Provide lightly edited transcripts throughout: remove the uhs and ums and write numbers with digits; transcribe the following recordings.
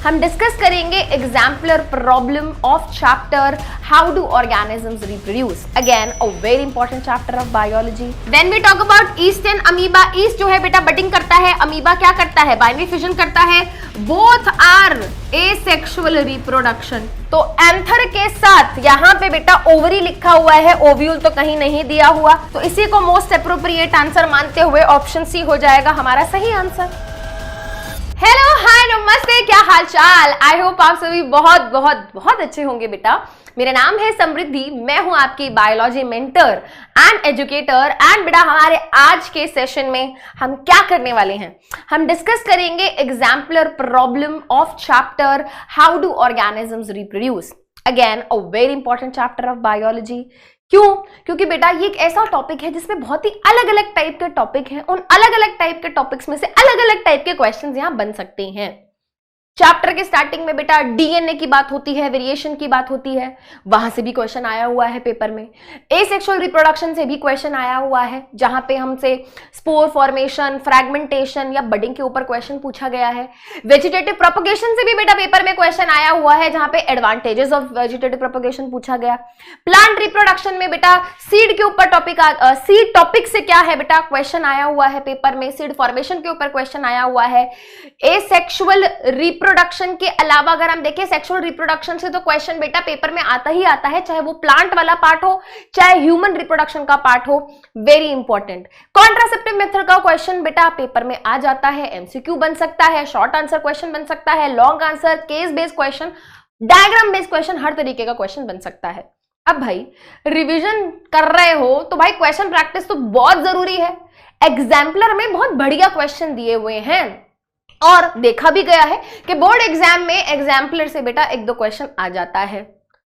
हम डिस्कस करेंगे exemplar problem of chapter how do organisms reproduce. Again a very important chapter of biology. When we talk about yeast and amoeba, yeast जो है बेटा budding करता है, amoeba क्या करता है, बाइनरी फिजन करता है। Both are asexual reproduction. तो एंथर के साथ यहाँ पे बेटा ओवरी लिखा हुआ है, ओव्यूल तो कहीं नहीं दिया हुआ, तो इसी को मोस्ट अप्रोप्रिएट आंसर मानते हुए ऑप्शन सी हो जाएगा हमारा सही आंसर। हेलो हाय नमस्ते, क्या हाल चाल। आई होप आप सभी बहुत बहुत बहुत अच्छे होंगे बेटा। मेरा नाम है समृद्धि, मैं हूं आपकी biology mentor and educator. And बेटा हमारे आज के सेशन में हम क्या करने वाले हैं, हम डिस्कस करेंगे exemplar problem of chapter how do organisms reproduce. Again a very important chapter of biology. क्यों? क्योंकि बेटा ये एक ऐसा टॉपिक है जिसमें बहुत ही अलग अलग टाइप के टॉपिक हैं। उन अलग अलग टाइप के टॉपिक्स में से अलग अलग टाइप के क्वेश्चंस यहां बन सकते हैं। चैप्टर के स्टार्टिंग में बेटा डीएनए की बात होती है, वेरिएशन की बात होती है, वहां से भी क्वेश्चन आया हुआ है पेपर में। एसेक्सुअल रिप्रोडक्शन से भी क्वेश्चन आया हुआ है, जहां पे हमसे स्पोर फॉर्मेशन, फ्रैगमेंटेशन या बडिंग के ऊपर क्वेश्चन पूछा गया है। वेजिटेटिव प्रोपगेशन से भी बेटा पेपर में क्वेश्चन आया हुआ है, जहां पे एडवांटेजेस ऑफ वेजिटेटिव प्रोपगेशन पूछा गया। प्लांट रिप्रोडक्शन में बेटा सीड के ऊपर सीड टॉपिक से क्या है बेटा क्वेश्चन आया हुआ है पेपर में। सीड फॉर्मेशन के ऊपर क्वेश्चन आया हुआ है। एसेक्सुअल रिप्रोडक्शन के अलावा अगर हम देखें सेक्सुअल रिप्रोडक्शन से तो क्वेश्चन बेटा पेपर में आता ही आता है, चाहे वो प्लांट वाला पार्ट हो चाहे ह्यूमन रिप्रोडक्शन का पार्ट हो। Very important. कॉन्ट्रासेप्टिव मेथड का क्वेश्चन बेटा पेपर में आ जाता है, एमसीक्यू बन सकता है, शॉर्ट आंसर क्वेश्चन बन सकता है, long answer, case based question, diagram based question, हर तरीके का क्वेश्चन बन सकता है। अब भाई रिवीजन कर रहे हो तो भाई क्वेश्चन प्रैक्टिस तो बहुत जरूरी है। एग्जाम्पलर में बहुत बढ़िया क्वेश्चन दिए हुए हैं और देखा भी गया है कि बोर्ड एग्जाम में एग्जाम्पलर से बेटा एक दो क्वेश्चन आ जाता है,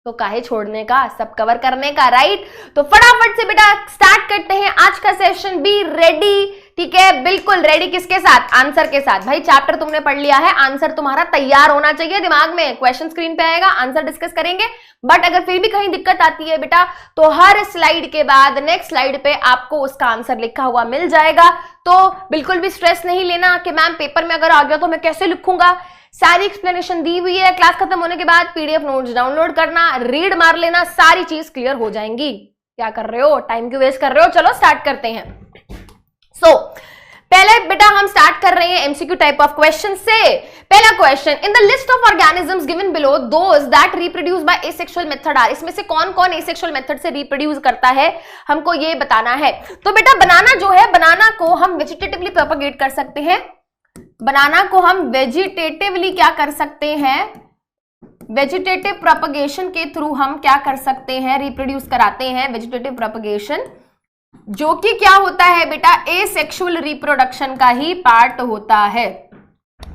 तो काहे छोड़ने का, सब कवर करने का, राइट। तो फटाफट से बेटा स्टार्ट करते हैं आज का सेशन। बी रेडी, ठीक है, बिल्कुल रेडी। किसके साथ? आंसर के साथ। भाई चैप्टर तुमने पढ़ लिया है, आंसर तुम्हारा तैयार होना चाहिए दिमाग में। क्वेश्चन स्क्रीन पे आएगा, आंसर डिस्कस करेंगे, बट अगर फिर भी कहीं दिक्कत आती है बेटा तो हर स्लाइड के बाद नेक्स्ट स्लाइड पे आपको उसका आंसर लिखा हुआ मिल जाएगा। तो बिल्कुल भी स्ट्रेस नहीं लेना कि मैम पेपर में अगर आ गया तो मैं कैसे लिखूंगा। सारी एक्सप्लेनेशन दी हुई है, क्लास खत्म होने के बाद पीडीएफ नोट्स डाउनलोड करना, रीड मार लेना, सारी चीज क्लियर हो जाएंगी। क्या कर रहे हो, टाइम क्यों वेस्ट कर रहे हो। चलो स्टार्ट करते हैं। पहले बेटा हम स्टार्ट कर रहे हैं एमसीक्यू टाइप ऑफ क्वेश्चन से। पहला question, in the list of organisms given below those that reproduce by asexual method are. इसमें से कौन कौन एसेक्सुअल मेथड से रिप्रोड्यूस करता है, हमको ये बताना है। तो बेटा बनाना जो है, बनाना को हम वेजिटेटिवली प्रोपगेट कर सकते हैं। बनाना को हम वेजिटेटिवली क्या कर सकते हैं, वेजिटेटिव प्रोपगेशन के थ्रू हम क्या कर सकते हैं, रिप्रोड्यूस कराते हैं। वेजिटेटिव प्रोपगेशन जो कि क्या होता है बेटा, एसेक्सुअल रिप्रोडक्शन का ही पार्ट होता है,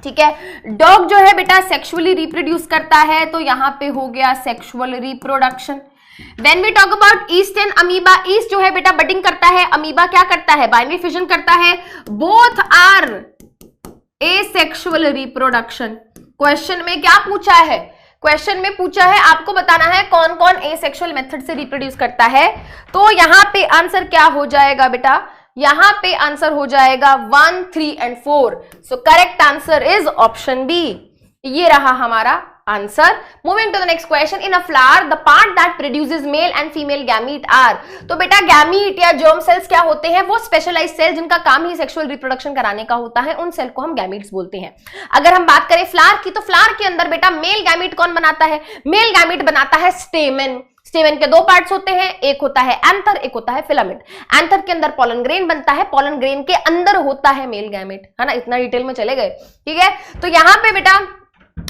ठीक है। डॉग जो है बेटा सेक्सुअली रिप्रोड्यूस करता है, तो यहां पे हो गया sexual reproduction. When we talk about yeast and amoeba, yeast जो है बेटा बडिंग करता है, अमीबा क्या करता है, बाइनरी फिजन करता है। Both are asexual reproduction. Question में क्या पूछा है, क्वेश्चन में पूछा है आपको बताना है कौन कौन एसेक्सुअल मेथड से रिप्रोड्यूस करता है। तो यहां पे आंसर क्या हो जाएगा बेटा, यहां पे आंसर हो जाएगा 1, 3 and 4। So correct answer is option B. ये रहा हमारा answer. Moving to the next question, in a flower the part that produces male and female gamete are. तो बेटा गैमीट या जर्म सेल्स क्या होते हैं, वो स्पेशलाइज सेल जिनका काम ही सेक्सुअल रिप्रोडक्शन कराने का होता है, उन सेल को हम गैमीट्स बोलते हैं। अगर हम बात करें फ्लावर की, तो फ्लावर के अंदर बेटा मेल गैमीट कौन बनाता है, मेल गैमीट बनाता है स्टेमन। स्टेमन के दो पार्ट्स होते हैं, एक होता है एंथर, एक होता है फिलामेंट। एंथर के अंदर पॉलन ग्रेन बनता है, पॉलन ग्रेन के अंदर होता है मेल गैमीट, है ना। इतना डिटेल में चले गए, ठीक है। तो यहां पे बेटा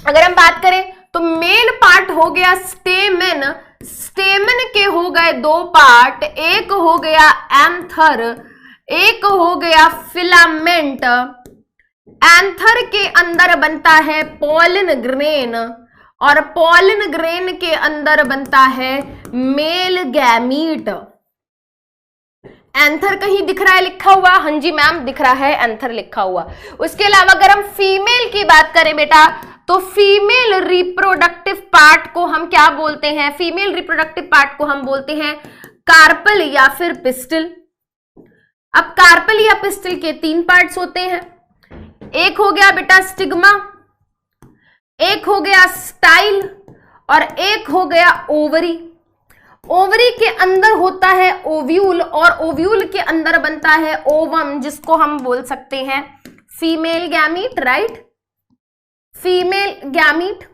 अगर हम बात करें तो मेल पार्ट हो गया स्टेमन, स्टेमन के हो गए दो पार्ट, एक हो गया एंथर, एक हो गया फिलामेंट। एंथर के अंदर बनता है पॉलन ग्रेन और पॉलन ग्रेन के अंदर बनता है मेल गैमीट। एंथर कहीं दिख रहा है लिखा हुआ, हाँ जी मैम दिख रहा है एंथर लिखा हुआ। उसके अलावा अगर हम फीमेल की बात करें बेटा, तो फीमेल रिप्रोडक्टिव पार्ट को हम क्या बोलते हैं, फीमेल रिप्रोडक्टिव पार्ट को हम बोलते हैं कार्पल या फिर पिस्टल। अब कार्पल या पिस्टल के तीन पार्ट्स होते हैं, एक हो गया बेटा स्टिग्मा, एक हो गया स्टाइल और एक हो गया ओवरी। ओवरी के अंदर होता है ओव्यूल और ओव्यूल के अंदर बनता है ओवम, जिसको हम बोल सकते हैं female gamete, right, female gamete.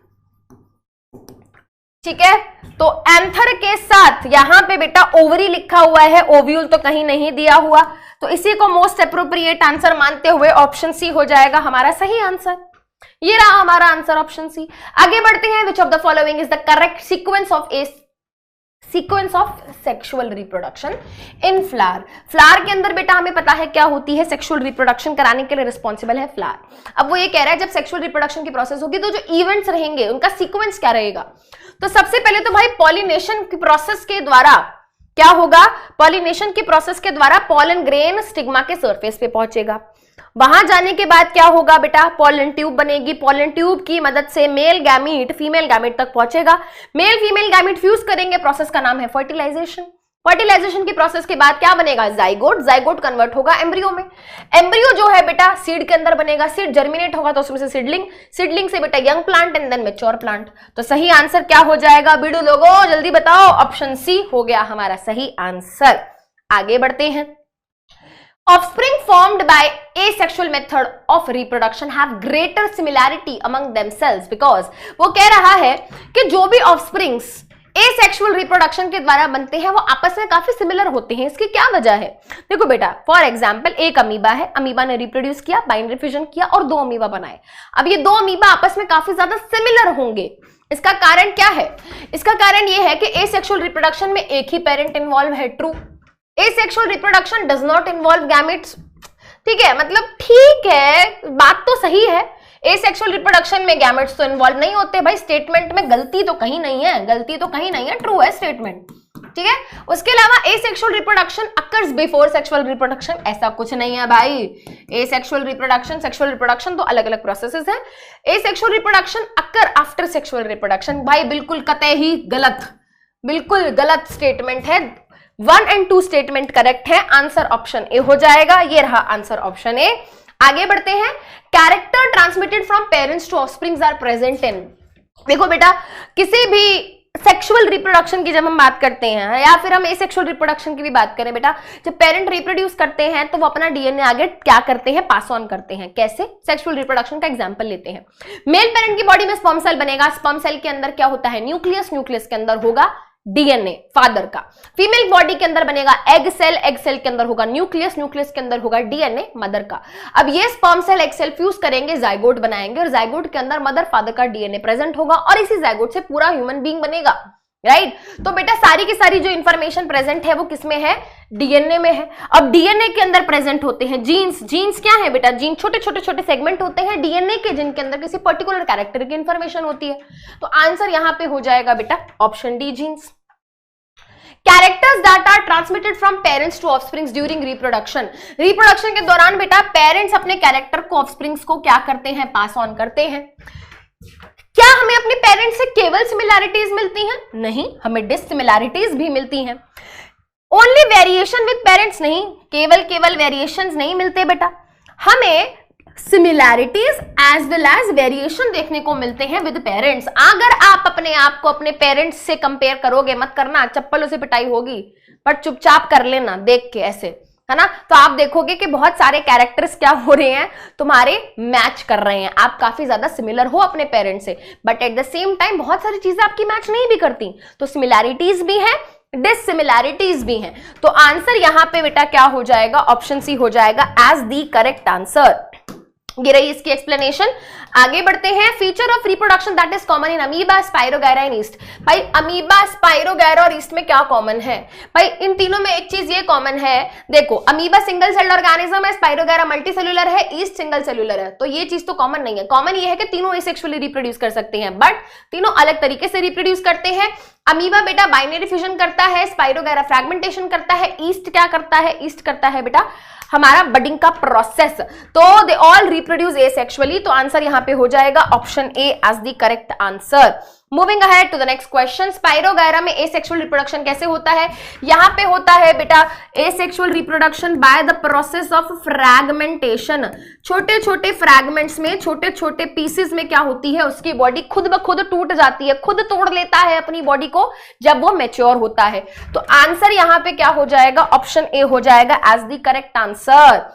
ठीक है, तो एंथर के साथ यहां पे बेटा ओवरी लिखा हुआ है, ओव्यूल तो कहीं नहीं दिया हुआ, तो इसी को मोस्ट अप्रोप्रिएट आंसर मानते हुए ऑप्शन सी हो जाएगा हमारा सही आंसर। ये रहा हमारा आंसर ऑप्शन सी। आगे बढ़ते हैं। विच of the following is the correct sequence of sexual reproduction in flower. Flower के अंदर बेटा हमें पता है क्या होती है, सेक्सुअल रिप्रोडक्शन कराने के लिए रिस्पॉन्सिबल है फ्लावर। अब वो ये कह रहा है जब सेक्सुअल रिप्रोडक्शन की प्रोसेस होगी तो जो इवेंट्स रहेंगे उनका सीक्वेंस क्या रहेगा। तो सबसे पहले तो भाई पॉलिनेशन की प्रोसेस के द्वारा क्या होगा, पॉलिनेशन की प्रोसेस के द्वारा पॉलन ग्रेन स्टिग्मा के सरफेस पे पहुंचेगा। वहां जाने के बाद क्या होगा बेटा, पॉलन ट्यूब बनेगी। पॉलन ट्यूब की मदद से मेल गैमीट फीमेल गैमीट तक पहुंचेगा। मेल फीमेल गैमीट फ्यूज करेंगे, प्रोसेस का नाम है फर्टिलाइजेशन। फर्टिलाइजेशन की प्रोसेस के बाद क्या बनेगा, जाइगोट। जाइगोट कन्वर्ट होगा एम्ब्रियो में। एम्ब्रियो जो है बेटा सीड के अंदर बनेगा, सीड जर्मिनेट होगा तो उसमें से सीडलिंग, सीडलिंग से बेटा young plant and then mature plant. तो सही आंसर क्या हो जाएगा बीडू लोगों, जल्दी बताओ। ऑप्शन सी हो गया हमारा सही आंसर। आगे बढ़ते हैं। Offspring formed by asexual method of reproduction have greater similarity among themselves because वो कह रहा है कि जो भी ऑफस्प्रिंग्स एसेक्सुअल रिप्रोडक्शन के द्वारा बनते हैं वो आपस में काफी सिमिलर होते हैं। इसकी क्या वजह है, देखो बेटा फॉर एग्जांपल एक अमीबा है, अमीबा ने रिप्रोड्यूस किया, बाइंडरी फ्यूजन किया और 2 अमीबा बनाए। अब ये 2 अमीबा आपस में काफी ज्यादा सिमिलर होंगे। इसका कारण क्या है, इसका कारण ये है कि एसेक्सुअल रिप्रोडक्शन में एक ही पेरेंट इन्वॉल्व है, true. Asexual reproduction does not involve gametes. ठीक है, मतलब ठीक है, बात तो सही है, एसेक्सुअल रिप्रोडक्शन में गैमेट्स तो इन्वॉल्व नहीं होते। भाई स्टेटमेंट में गलती तो कहीं नहीं है, गलती तो कहीं नहीं है, ट्रू है स्टेटमेंट। ठीक है, उसके अलावा asexual reproduction occurs before sexual reproduction, ऐसा कुछ नहीं है भाई। एसेक्सुअल रिप्रोडक्शन सेक्सुअल रिप्रोडक्शन तो अलग अलग प्रोसेसेस हैं। Asexual reproduction occur after sexual reproduction, भाई बिल्कुल कतई गलत, बिल्कुल गलत स्टेटमेंट है। 1 और 2 स्टेटमेंट करेक्ट है, आंसर ऑप्शन ए हो जाएगा। ये रहा आंसर ऑप्शन ए। आगे बढ़ते हैं। Character transmitted from parents to offsprings are present in. देखो बेटा किसी भी सेक्सुअल रिप्रोडक्शन की जब हम बात करते हैं या फिर हम एसेक्सुअल रिप्रोडक्शन की भी बात करें बेटा, जब पेरेंट रिप्रोड्यूस करते हैं तो वो अपना डीएनए आगे क्या करते हैं, पास ऑन करते हैं। कैसे, सेक्सुअल रिप्रोडक्शन का एग्जांपल लेते हैं। मेल पेरेंट की बॉडी में स्पर्म सेल बनेगा, स्पर्म सेल के अंदर क्या होता है, न्यूक्लियस, न्यूक्लियस के अंदर होगा डीएनए फादर का। फीमेल बॉडी के अंदर बनेगा एग सेल, एग सेल के अंदर होगा न्यूक्लियस, न्यूक्लियस के अंदर होगा डीएनए मदर का। अब ये sperm cell egg cell fuse करेंगे, जाइगोट बनाएंगे और जाइगोट के अंदर मदर फादर का डीएनए प्रेजेंट होगा और इसी जाइगोट से पूरा ह्यूमन बीइंग बनेगा, राइट। तो बेटा सारी की सारी जो इंफॉर्मेशन प्रेजेंट है वो किसमें है, डीएनए में है। अब डीएनए के अंदर प्रेजेंट होते हैं जीन्स। जीन्स क्या है बेटा, जीन छोटे छोटे छोटे सेगमेंट होते हैं डीएनए के, जिनके अंदर किसी पर्टिकुलर कैरेक्टर की इंफॉर्मेशन होती है। तो आंसर यहां पे हो जाएगा बेटा option D, genes. Characters that are transmitted from parents to offsprings during reproduction. Reproduction के दौरान बेटा पेरेंट्स अपने कैरेक्टर को ऑफस्प्रिंग्स को क्या करते हैं, पास ऑन करते हैं। क्या हमें अपने पेरेंट्स से केवल सिमिलैरिटीज मिलती हैं, नहीं, हमें डिसिमिलैरिटीज भी मिलती हैं। ओनली वेरिएशन विद पेरेंट्स नहीं, केवल वेरिएशंस नहीं मिलते बेटा, हमें similarities as well as variation देखने को मिलते हैं विद पेरेंट्स। अगर आप अपने आप को अपने पेरेंट्स से कंपेयर करोगे, मत करना, चप्पलों से पिटाई होगी, पर चुपचाप कर लेना देख के ऐसे, है ना। तो आप देखोगे कि बहुत सारे कैरेक्टर्स क्या हो रहे हैं, तुम्हारे मैच कर रहे हैं, आप काफी ज्यादा सिमिलर हो अपने पेरेंट्स से, but at the same time बहुत सारी चीजें आपकी मैच नहीं भी करती। तो सिमिलैरिटीज भी है, डिसिमिलैरिटीज भी हैं। तो आंसर यहां पे बेटा क्या हो जाएगा, ऑप्शन सी हो जाएगा एज दी करेक्ट आंसर। ये रही इसकी एक्सप्लेनेशन। आगे बढ़ते हैं। Feature of reproduction that is common in amoeba, spirogyra and yeast. भाई अमीबा, स्पाइरोगैरा और ईस्ट में क्या कॉमन है, भाई इन तीनों में एक चीज ये कॉमन है, देखो अमीबा सिंगल सेल ऑर्गेनिज्म है, स्पाइरोगैरा मल्टी सेल्यूलर है, ईस्ट सिंगल सेल्यूलर है। तो ये चीज तो कॉमन नहीं है। कॉमन ये है कि तीनों एसेक्सुअली रिप्रोड्यूस कर सकते हैं, बट तीनों अलग तरीके से रिप्रोड्यूस करते हैं। अमीबा बेटा बाइनरी फ्यूजन करता है, स्पाइरोगैरा फ्रैगमेंटेशन करता है, ईस्ट क्या करता है, ईस्ट करता है बेटा हमारा बडिंग का प्रोसेस। तो दे ऑल रिप्रोड्यूस एसेक्सुअली। तो आंसर यहां यहां पे हो जाएगा option A as the correct answer. Moving ahead to the next question, spirogyra में एसेक्सुअल रिप्रोडक्शन कैसे होता है? यहां पे होता है बेटा asexual reproduction by the process of fragmentation. छोटे छोटे फ्रैगमेंट्स में, छोटे छोटे पीसेस में क्या होती है, उसकी बॉडी खुद ब खुद टूट जाती है, खुद तोड़ लेता है अपनी बॉडी को जब वो मैच्योर होता है। तो आंसर यहां पे क्या हो जाएगा, ऑप्शन ए हो जाएगा as the correct answer.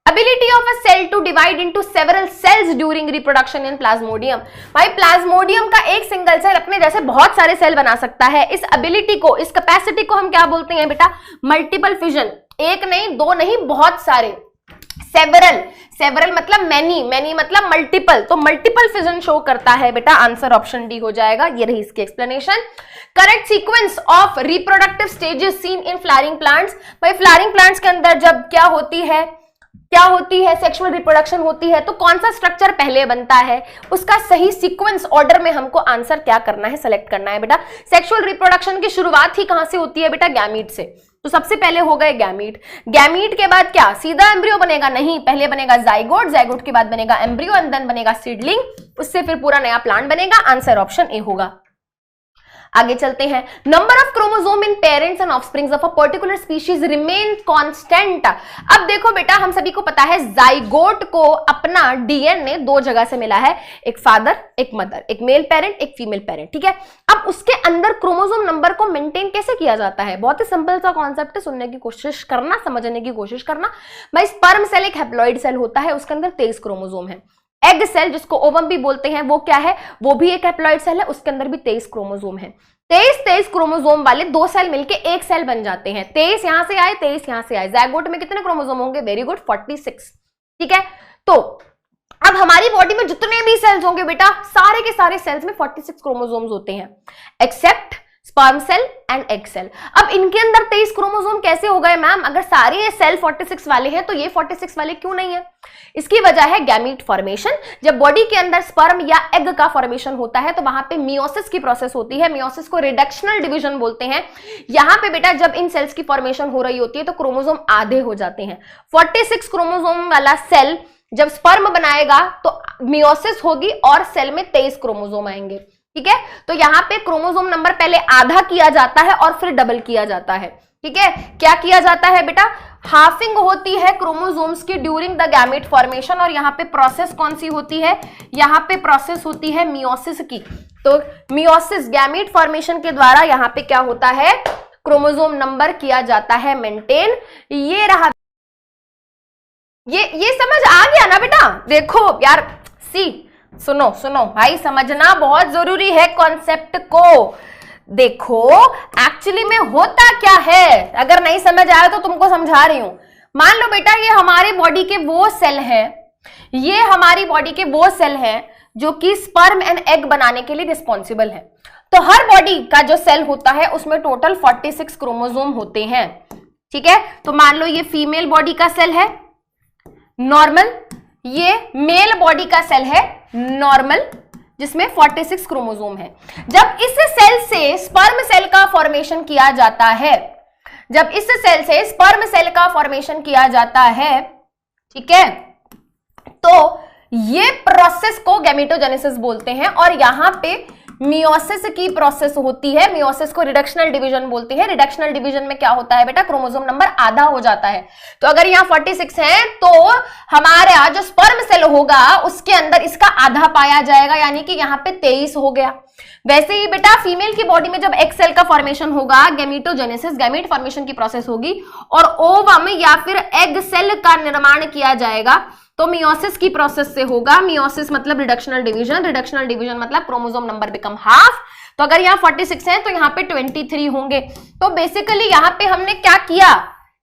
Ability of a cell to divide into several cells during reproduction in plasmodium। भाई प्लाज्मोडियम का एक सिंगल सेल अपने जैसे बहुत सारे सेल बना सकता है। इस एबिलिटी को, इस कैपेसिटी को हम क्या बोलते हैं बेटा, मल्टीपल फिजन। एक नहीं, दो नहीं, बहुत सारे। सेवरल, सेवरल मतलब मैनी, मैनी मतलब मल्टीपल, तो मल्टीपल फिजन शो करता है बेटा। आंसर ऑप्शन डी हो जाएगा, ये रही इसकी explanation. Correct sequence of reproductive stages seen in flowering plants. भाई फ्लावरिंग प्लांट्स के अंदर जब क्या होती है, सेक्सुअल रिप्रोडक्शन होती है, तो कौन सा स्ट्रक्चर पहले बनता है, उसका सही सीक्वेंस ऑर्डर में हमको आंसर क्या करना है, सेलेक्ट करना है बेटा। सेक्सुअल रिप्रोडक्शन की शुरुआत ही कहां से होती है बेटा, गैमीट से। तो सबसे पहले हो गए गैमीट, गैमीट के बाद क्या सीधा एम्ब्रियो बनेगा, नहीं, पहले बनेगा जाइगोट, जाइगोट के बाद बनेगा एम्ब्रियो एंड देन बनेगा सीडलिंग, उससे फिर पूरा नया प्लांट बनेगा। आंसर ऑप्शन ए होगा। आगे चलते हैं, number of chromosome in parents and offsprings of a particular species remain constant. अब देखो बेटा, हम सभी को पता है जाइगोट को अपना डीएनए दो जगह से मिला है, एक फादर एक मदर, एक मेल पेरेंट एक फीमेल पेरेंट, ठीक है। अब उसके अंदर क्रोमोसोम नंबर को मेंटेन कैसे किया जाता है, बहुत ही सिंपल सा कॉन्सेप्ट है, सुनने की कोशिश करना, समझने की कोशिश करना। भाई स्पर्म सेल एक हैप्लॉइड सेल होता है, उसके अंदर 23 क्रोमोसोम है। एग सेल जिसको ओवम भी बोलते हैं, वो क्या है, वो भी एक हैप्लॉइड सेल है, उसके अंदर भी 23 क्रोमोसोम है। 23 क्रोमोसोम वाले दो सेल मिलके एक सेल बन जाते हैं। 23 यहां से आए, 23 यहां से आए। जाइगोट में कितने क्रोमोसोम होंगे, वेरी गुड, 46, ठीक है। तो अब हमारी बॉडी में जितने भी सेल्स होंगे बेटा, सारे के सारे सेल्स में 46 क्रोमोसोम्स होते हैं, except sperm cell and egg cell. अब इनके अंदर 23 क्रोमोसोम कैसे हो गए मैम, अगर सारे ये सेल 46 वाले हैं तो ये 46 वाले क्यों नहीं है? इसकी वजह है गैमीट फॉर्मेशन। जब बॉडी के अंदर स्पर्म या एग का फॉर्मेशन होता है तो वहां पे मियोसिस की प्रोसेस होती है, मियोसिस को रिडक्शनल डिवीजन बोलते हैं। यहां पे बेटा जब इन सेल्स की फॉर्मेशन हो रही होती है तो क्रोमोसोम आधे हो जाते हैं। 46 क्रोमोसोम वाला सेल जब स्पर्म बनाएगा तो मियोसिस होगी और सेल में 23 क्रोमोसोम आएंगे, ठीक है। तो यहां पे क्रोमोसोम नंबर पहले आधा किया जाता है और फिर डबल किया जाता है, ठीक है। क्या किया जाता है बेटा, हाफिंग होती है क्रोमोसोम्स की ड्यूरिंग द गैमेट फॉर्मेशन, और यहां पे प्रोसेस कौन सी होती है, यहां पे प्रोसेस होती है मियोसिस की। तो मियोसिस गैमेट फॉर्मेशन के द्वारा यहां पे क्या होता है, क्रोमोसोम नंबर किया जाता है मेंटेन। ये रहा, ये समझ आ गया ना बेटा। देखो यार, सुनो भाई, समझना बहुत जरूरी है कॉन्सेप्ट को। देखो एक्चुअली में होता क्या है, अगर नहीं समझ आया तो तुमको समझा रही हूं। मान लो बेटा ये हमारे बॉडी के वो सेल हैं, ये हमारी बॉडी के वो सेल हैं जो कि स्पर्म एंड एग बनाने के लिए रिस्पॉन्सिबल है। तो हर बॉडी का जो सेल होता है उसमें टोटल 46 क्रोमोसोम होते हैं, ठीक है। तो मान लो ये फीमेल बॉडी का सेल है नॉर्मल, ये मेल बॉडी का सेल है नॉर्मल, जिसमें 46 क्रोमोसोम है। जब इस सेल से स्पर्म सेल का फॉर्मेशन किया जाता है, जब इस सेल से स्पर्म सेल का फॉर्मेशन किया जाता है, ठीक है, तो ये प्रोसेस को गैमेटोजेनेसिस बोलते हैं। और यहां पे मियोसिस की प्रोसेस होती है, मियोसिस को रिडक्शनल डिवीजन बोलते हैं। रिडक्शनल डिवीजन में क्या होता है बेटा, क्रोमोसोम नंबर आधा हो जाता है। तो अगर यहाँ 46 है तो हमारा जो स्पर्म सेल होगा उसके अंदर इसका आधा पाया जाएगा, यानी कि यहाँ पे 23 हो गया। वैसे ही बेटा फीमेल की बॉडी में जब एग सेल का फॉर्मेशन होगा, गैमेटोजेनेसिस, गैमेट फॉर्मेशन की प्रोसेस होगी और ओवम या फिर एग सेल का निर्माण किया जाएगा, तो मियोसिस की प्रोसेस से होगा। मियोसिस मतलब रिडक्शनल डिवीजन, रिडक्शनल डिवीजन मतलब क्रोमोसोम नंबर बिकम हाफ। तो अगर यहाँ 46 है तो यहाँ पे 23 होंगे। तो बेसिकली यहाँ पे हमने क्या किया,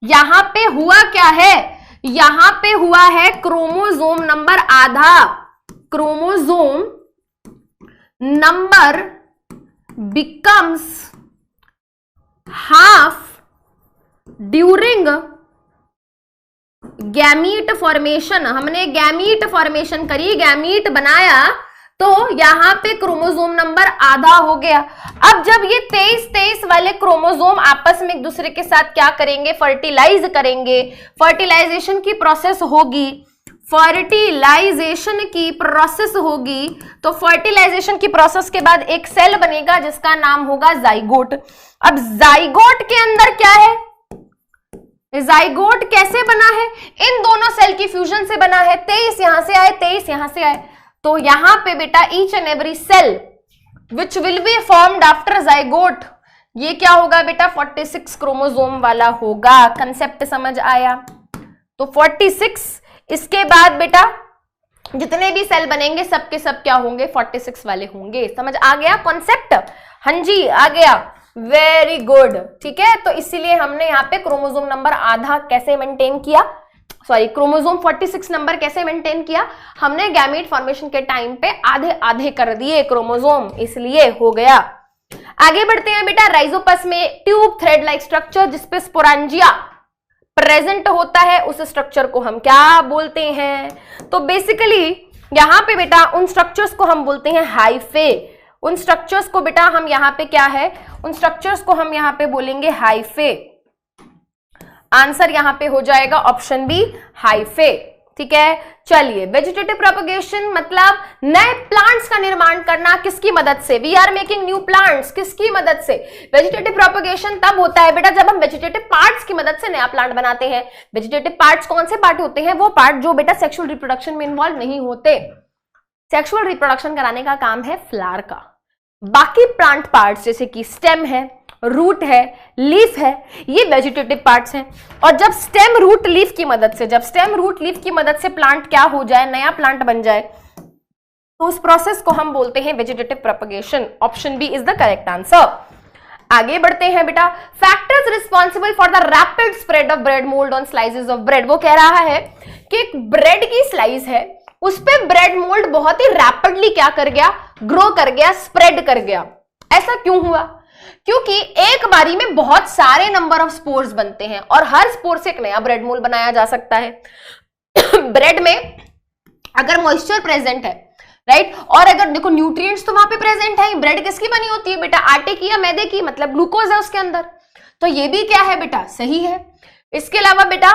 यहाँ पे हुआ क्या है, यहाँ पे हुआ है क्रोमोसोम नंबर आधा, chromosome number becomes half during gamete formation. हमने गैमीट फॉर्मेशन करी, गैमीट बनाया, तो यहां पे क्रोमोसोम नंबर आधा हो गया। अब जब ये 23 वाले क्रोमोसोम आपस में एक दूसरे के साथ क्या करेंगे, फर्टिलाइज करेंगे, फर्टिलाइजेशन की प्रोसेस होगी। फर्टिलाइजेशन की प्रोसेस होगी, तो फर्टिलाइजेशन की प्रोसेस के बाद एक सेल बनेगा जिसका नाम होगा जाइगोट। अब जाइगोट के अंदर क्या है, जाइगोट कैसे बना है, इन दोनों सेल की फ्यूजन से बना है। 23 यहां से आए, 23 यहां से आए, तो यहां पे बेटा each and every cell which will be formed after zygote, ये क्या होगा बेटा 46 क्रोमोसोम वाला होगा। कंसेप्ट समझ आया? तो 46, इसके बाद बेटा जितने भी सेल बनेंगे सबके सब क्या होंगे 46 वाले होंगे। समझ आ गया कॉन्सेप्ट? हाँ जी आ गया, वेरी गुड। ठीक है, तो इसीलिए हमने यहाँ पे क्रोमोसोम नंबर आधा कैसे मेंटेन किया, सॉरी क्रोमोसोम 46 नंबर कैसे मेंटेन किया, हमने गैमीट फॉर्मेशन के टाइम पे आधे आधे कर दिए क्रोमोसोम, इसलिए हो गया। आगे बढ़ते हैं बेटा, राइजोपस में ट्यूब थ्रेड लाइक स्ट्रक्चर जिसपे स्पोरांजिया प्रेजेंट होता है, उस स्ट्रक्चर को हम क्या बोलते हैं? तो बेसिकली यहां पे बेटा उन स्ट्रक्चर्स को हम बोलते हैं हाइफे। उन स्ट्रक्चर्स को बेटा हम यहां पे क्या है, उन स्ट्रक्चर्स को हम यहां पे बोलेंगे हाइफे। आंसर यहां पे हो जाएगा ऑप्शन बी, हाइफे। ठीक है, चलिए वेजिटेटिव प्रोपगेशन मतलब नए प्लांट्स का निर्माण करना, किसकी मदद से? We are making new plants, किसकी मदद से? वेजिटेटिव प्रोपगेशन तब होता है बेटा जब हम वेजिटेटिव पार्ट्स की मदद से नया प्लांट बनाते हैं। वेजिटेटिव पार्ट्स कौन से पार्ट होते हैं? वो पार्ट जो बेटा सेक्सुअल रिप्रोडक्शन में इन्वॉल्व नहीं होते। सेक्सुअल रिप्रोडक्शन कराने का काम है फ्लावर का। बाकी प्लांट पार्ट्स जैसे कि स्टेम है, रूट है, लीफ है, ये वेजिटेटिव पार्ट्स हैं। और जब स्टेम रूट लीफ की मदद से, जब स्टेम रूट लीफ की मदद से प्लांट क्या हो जाए, नया प्लांट बन जाए, तो उस प्रोसेस को हम बोलते हैं vegetative propagation. Option B is the correct answer. आगे बढ़ते हैं बेटा, factors responsible for the rapid spread of bread mould on slices of bread. वो कह रहा है कि एक ब्रेड की स्लाइस है, उस पर ब्रेड मोल्ड बहुत ही रैपिडली क्या कर गया, ग्रो कर गया, स्प्रेड कर गया। ऐसा क्यों हुआ? क्योंकि एक बारी में बहुत सारे नंबर ऑफ स्पोर्स बनते हैं और हर स्पोर से एक नया ब्रेड मोल्ड बनाया जा सकता है। ब्रेड में अगर मॉइस्चर प्रेजेंट है, राइट, और अगर देखो न्यूट्रिएंट्स तो वहां पे प्रेजेंट है। ब्रेड किसकी बनी होती है बेटा? आटे की या मैदे की, मतलब ग्लूकोज है उसके अंदर, तो ये भी क्या है बेटा? सही है। इसके अलावा बेटा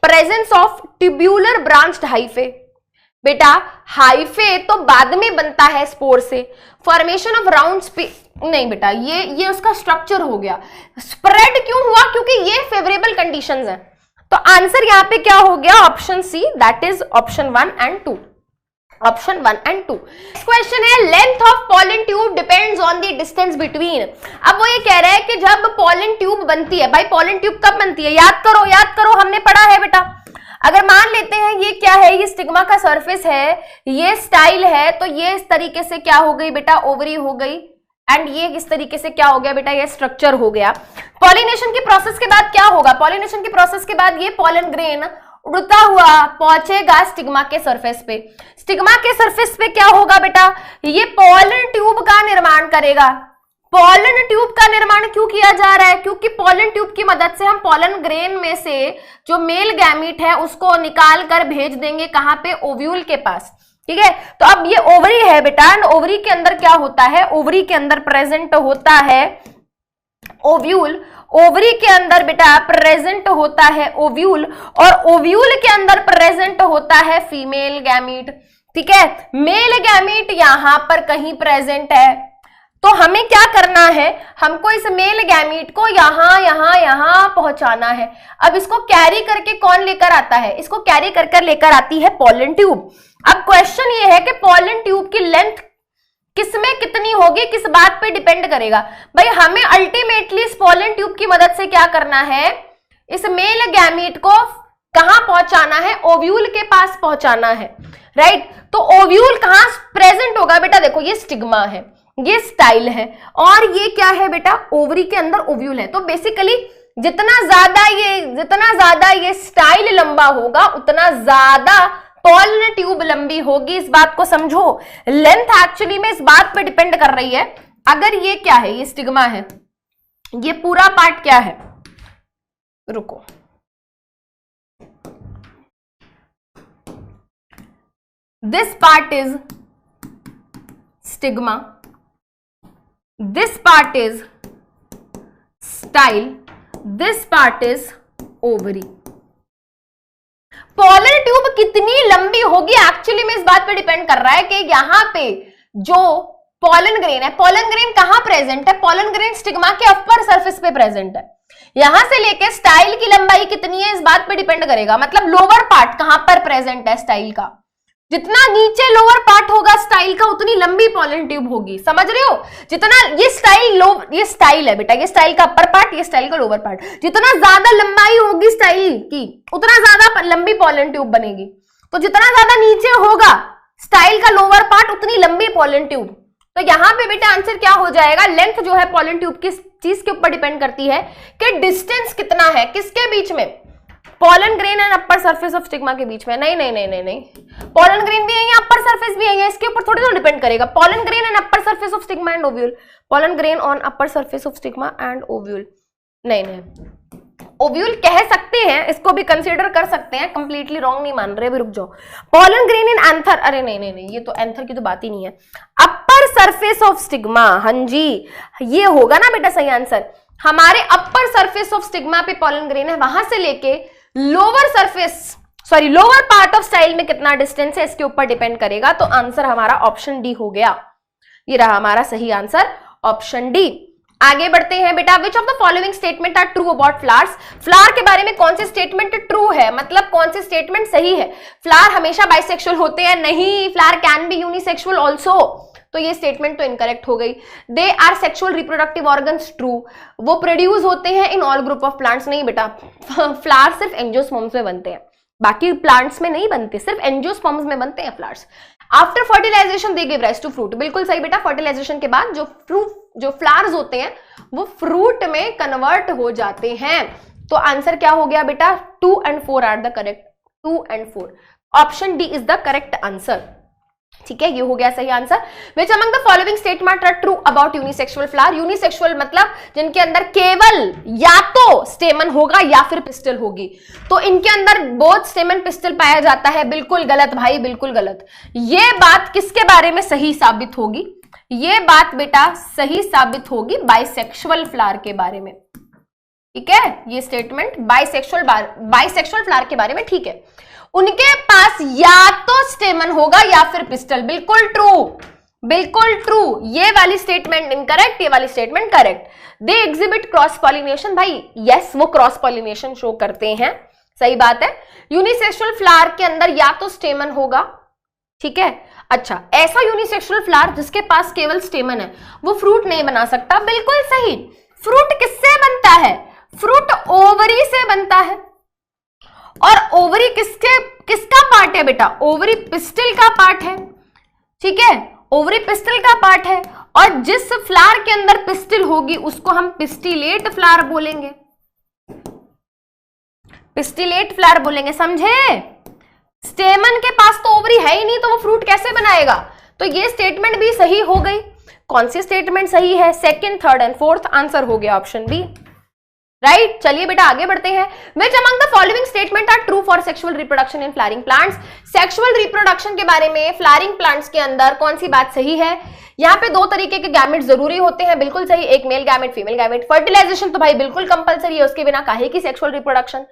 presence of tubular branched hyphae, बेटा हाइफे तो बाद में बनता है स्पोर से। फॉर्मेशन ऑफ राउंड नहीं बेटा, ये उसका स्ट्रक्चर हो गया। स्प्रेड क्यों हुआ? क्योंकि ये फेवरेबल कंडीशंस हैं। तो आंसर यहां पे क्या हो गया? Option C, that is option 1 and 2। Option 1 and 2। Question है, length of pollen tube depends on the distance between. अब वो ये कह रहा है कि जब पॉलन ट्यूब बनती है, भाई पॉलन ट्यूब कब बनती है? याद करो, हमने पढ़ा है बेटा। अगर मान लेते हैं ये क्या है, ये स्टिग्मा का सरफेस है, ये स्टाइल है, तो ये इस तरीके से क्या हो गई बेटा? ओवरी हो गई। एंड ये इस तरीके से क्या हो गया बेटा? ये स्ट्रक्चर हो गया। पॉलिनेशन की प्रोसेस के बाद क्या होगा? पॉलिनेशन की प्रोसेस के बाद ये पॉलन ग्रेन उड़ता हुआ पहुंचेगा स्टिग्मा के सरफेस पे। स्टिग्मा के सरफेस पे क्या होगा बेटा? ये पॉलन ट्यूब का निर्माण करेगा। पॉलन ट्यूब का निर्माण क्यों किया जा रहा है? क्योंकि पॉलन ट्यूब की मदद से हम पॉलन ग्रेन में से जो मेल गैमीट है उसको निकाल कर भेज देंगे कहां पे? ओव्यूल के पास। ठीक है, तो अब ये ओवरी है बेटा, एंड ओवरी के अंदर क्या होता है? ओवरी के अंदर प्रेजेंट होता है ओव्यूल। ओवरी के अंदर बेटा प्रेजेंट होता है ओव्यूल, और ओव्यूल के अंदर प्रेजेंट होता है फीमेल गैमीट। ठीक है, मेल गैमीट यहां पर कहीं प्रेजेंट है, तो हमें क्या करना है? हमको इस मेल गैमीट को यहां पहुंचाना है। अब इसको कैरी करके कौन लेकर आता है? इसको कैरी कर लेकर आती है पॉलन ट्यूब। अब क्वेश्चन ये है कि पॉलन ट्यूब की लेंथ किसमें कितनी होगी, किस बात पे डिपेंड करेगा? भाई हमें अल्टीमेटली इस पॉलन ट्यूब की मदद से क्या करना है? इस मेल गैमीट को कहां पहुंचाना है? ओव्यूल के पास पहुंचाना है, राइट। तो ओव्यूल कहां प्रेजेंट होगा बेटा? देखो ये स्टिग्मा है, ये स्टाइल है, और ये क्या है बेटा? ओवरी के अंदर ओव्यूल है। तो बेसिकली जितना ज्यादा ये स्टाइल लंबा होगा उतना ज्यादा पॉलन ट्यूब लंबी होगी। इस बात को समझो। लेंथ एक्चुअली में इस बात पे डिपेंड कर रही है, अगर ये क्या है? ये स्टिग्मा है, ये पूरा पार्ट क्या है? रुको, this part is stigma, this part is style, this part is ovary. Pollen tube कितनी लंबी होगी एक्चुअली में इस बात पे डिपेंड कर रहा है कि यहाँ पे जो पॉलन ग्रेन है, पॉलन ग्रेन कहां प्रेजेंट है, पॉलन ग्रेन स्टिग्मा के अपर सरफेस पे प्रेजेंट है। यहां से लेके स्टाइल की लंबाई कितनी है इस बात पे डिपेंड करेगा, मतलब लोअर पार्ट कहां पर प्रेजेंट है स्टाइल का, जितना नीचे लोअर पार्ट होगा स्टाइल का उतनी लंबी पॉलन ट्यूब होगी, समझ रहे हो। जितना ये स्टाइल है बेटा, ये स्टाइल का अपर पार्ट, ये स्टाइल का लोअर पार्ट, जितना ज्यादा लंबाई होगी स्टाइल की उतना ज्यादा लंबी पॉलन ट्यूब बनेगी। तो जितना ज्यादा नीचे होगा स्टाइल का लोअर पार्ट उतनी लंबी पॉलन ट्यूब। तो यहां पे बेटा आंसर क्या हो जाएगा, लेंथ जो है पॉलन ट्यूब किस चीज के ऊपर डिपेंड करती है कि डिस्टेंस कितना है किसके बीच में, pollen grain and upper surface of stigma के बीच में। नहीं नहीं नहीं नहीं नहीं, पॉलन ग्रेन भी है अपर सरफेस भी है, इसके ऊपर थोड़ी तो डिपेंड करेगा। Pollen grain and upper surface of stigma and ovule, pollen grain on upper surface of stigma and ovule, नहीं नहीं, ओव्यूल कह सकते हैं, इसको भी कंसीडर कर सकते हैं, कंप्लीटली रॉन्ग नहीं मान रहे, भी रुक जाओ। पॉलन ग्रेन इन एंथर, अरे नहीं नहीं नहीं, ये तो एंथर की तो बात ही नहीं है। अपर सरफेस ऑफ स्टिग्मा, हाँ जी ये होगा ना बेटा सही आंसर। हमारे अपर सरफेस ऑफ स्टिग्मा पे पॉलन ग्रेन है, वहां से लेके lower surface lower part of style में कितना डिस्टेंस है इसके ऊपर डिपेंड करेगा। तो आंसर हमारा ऑप्शन डी हो गया, ये रहा हमारा सही आंसर ऑप्शन डी। आगे बढ़ते हैं बेटा, which of the following statement are true about flowers, flower के बारे में कौन से स्टेटमेंट ट्रू है, मतलब कौन से स्टेटमेंट सही है। फ्लावर हमेशा बाइसेक्सुअल होते हैं, नहीं, flower can be unisexual also, तो ये स्टेटमेंट तो इनकरेक्ट हो गई। They are sexual reproductive organs, true, वो प्रोड्यूस होते हैं in all group of plants, नहीं बेटा, फ्लावर सिर्फ एंजियोस्पर्म्स में बनते हैं, बाकी प्लांट्स में नहीं बनते, सिर्फ एंजियोस्पर्म्स में बनते हैं flowers. After fertilisation they give rise to fruit, बिल्कुल सही बेटा, फर्टिलाइजेशन के बाद जो फ्लावर्स होते हैं वो फ्रूट में कन्वर्ट हो जाते हैं। तो आंसर क्या हो गया बेटा, 2 and 4 are the correct, 2 and 4, option D is the correct answer. ठीक है, ये हो गया सही answer. Which among the following statement are true about unisexual flower, unisexual मतलब जिनके अंदर केवल या तो स्टेमन होगा या फिर पिस्टल होगी, तो इनके अंदर बोथ स्टेमन पिस्टल पाया जाता है, बिल्कुल गलत भाई, बिल्कुल गलत। ये बात किसके बारे में सही साबित होगी, ये बात बेटा सही साबित होगी बाइसेक्सुअल फ्लावर के बारे में। ठीक है, ये स्टेटमेंट बाइसेक्सुअल फ्लावर के बारे में ठीक है, उनके पास या तो स्टेमन होगा या फिर पिस्टल, बिल्कुल ट्रू, बिल्कुल ट्रू। ये वाली स्टेटमेंट इनकरेक्ट, ये वाली statement correct. They exhibit cross pollination, भाई यस वो क्रॉस पॉलिनेशन शो करते हैं, सही बात है। यूनिसेक्सुअल फ्लावर के अंदर या तो स्टेमन होगा, ठीक है, अच्छा ऐसा यूनिसेक्सुअल फ्लावर जिसके पास केवल स्टेमन है वो फ्रूट नहीं बना सकता, बिल्कुल सही। फ्रूट किससे बनता है, फ्रूट ओवरी से बनता है, और ओवरी किसका पार्ट है बेटा, ओवरी पिस्टल का पार्ट है, ठीक है, ओवरी पिस्टल का पार्ट है, और जिस फ्लावर के अंदर पिस्टल होगी उसको हम पिस्टिलेट फ्लावर बोलेंगे, पिस्टिलेट फ्लावर बोलेंगे, समझे। स्टेमन के पास तो ओवरी है ही नहीं, तो वो फ्रूट कैसे बनाएगा। तो ये स्टेटमेंट भी सही हो गई। कौन सी स्टेटमेंट सही है, second, third and fourth, answer हो गया ऑप्शन बी, राइट। चलिए बेटा आगे बढ़ते हैं। Which among the following statement are true for sexual reproduction in flowering plants, sexual reproduction के बारे में फ्लावरिंग प्लांट्स के अंदर कौन सी बात सही है। यहाँ पे 2 तरीके के गैमेट जरूरी होते हैं, बिल्कुल सही, एक male gamete, female gamete. Fertilisation तो भाई बिल्कुल कंपलसरी है, उसके बिना काहे की सेक्सुअल रिप्रोडक्शन,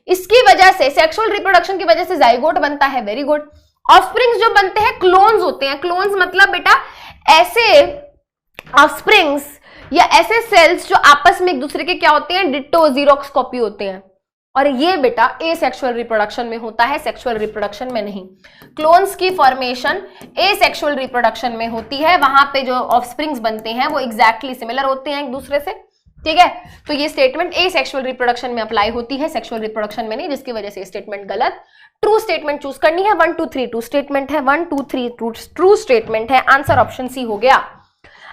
इसकी वजह से सेक्सुअल रिप्रोडक्शन की वजह से जाइगोट बनता है, वेरी गुड। ऑफस्प्रिंग्स जो बनते हैं क्लोन्स होते हैं, क्लोन्स मतलब बेटा ऐसे ऑफस्प्रिंग्स या ऐसे सेल्स जो आपस में एक दूसरे के क्या होते हैं, डिट्टो जीरोक्स कॉपी होते हैं, और ये बेटा एसेक्सुअल रिप्रोडक्शन में होता है, सेक्सुअल रिप्रोडक्शन में नहीं। क्लोन्स की फॉर्मेशन एसेक्सुअल रिप्रोडक्शन में होती है, वहां पे जो ऑफस्प्रिंग्स बनते हैं वो एग्जैक्टली सिमिलर होते हैं एक दूसरे से, ठीक है। तो ये स्टेटमेंट एसेक्सुअल रिप्रोडक्शन में अप्लाई होती है, सेक्सुअल रिप्रोडक्शन में नहीं, जिसकी वजह से स्टेटमेंट गलत। ट्रू स्टेटमेंट चूज करनी है, 1 2 3 ट्रू स्टेटमेंट है, 1 2 3 ट्रू स्टेटमेंट है, आंसर ऑप्शन सी हो गया।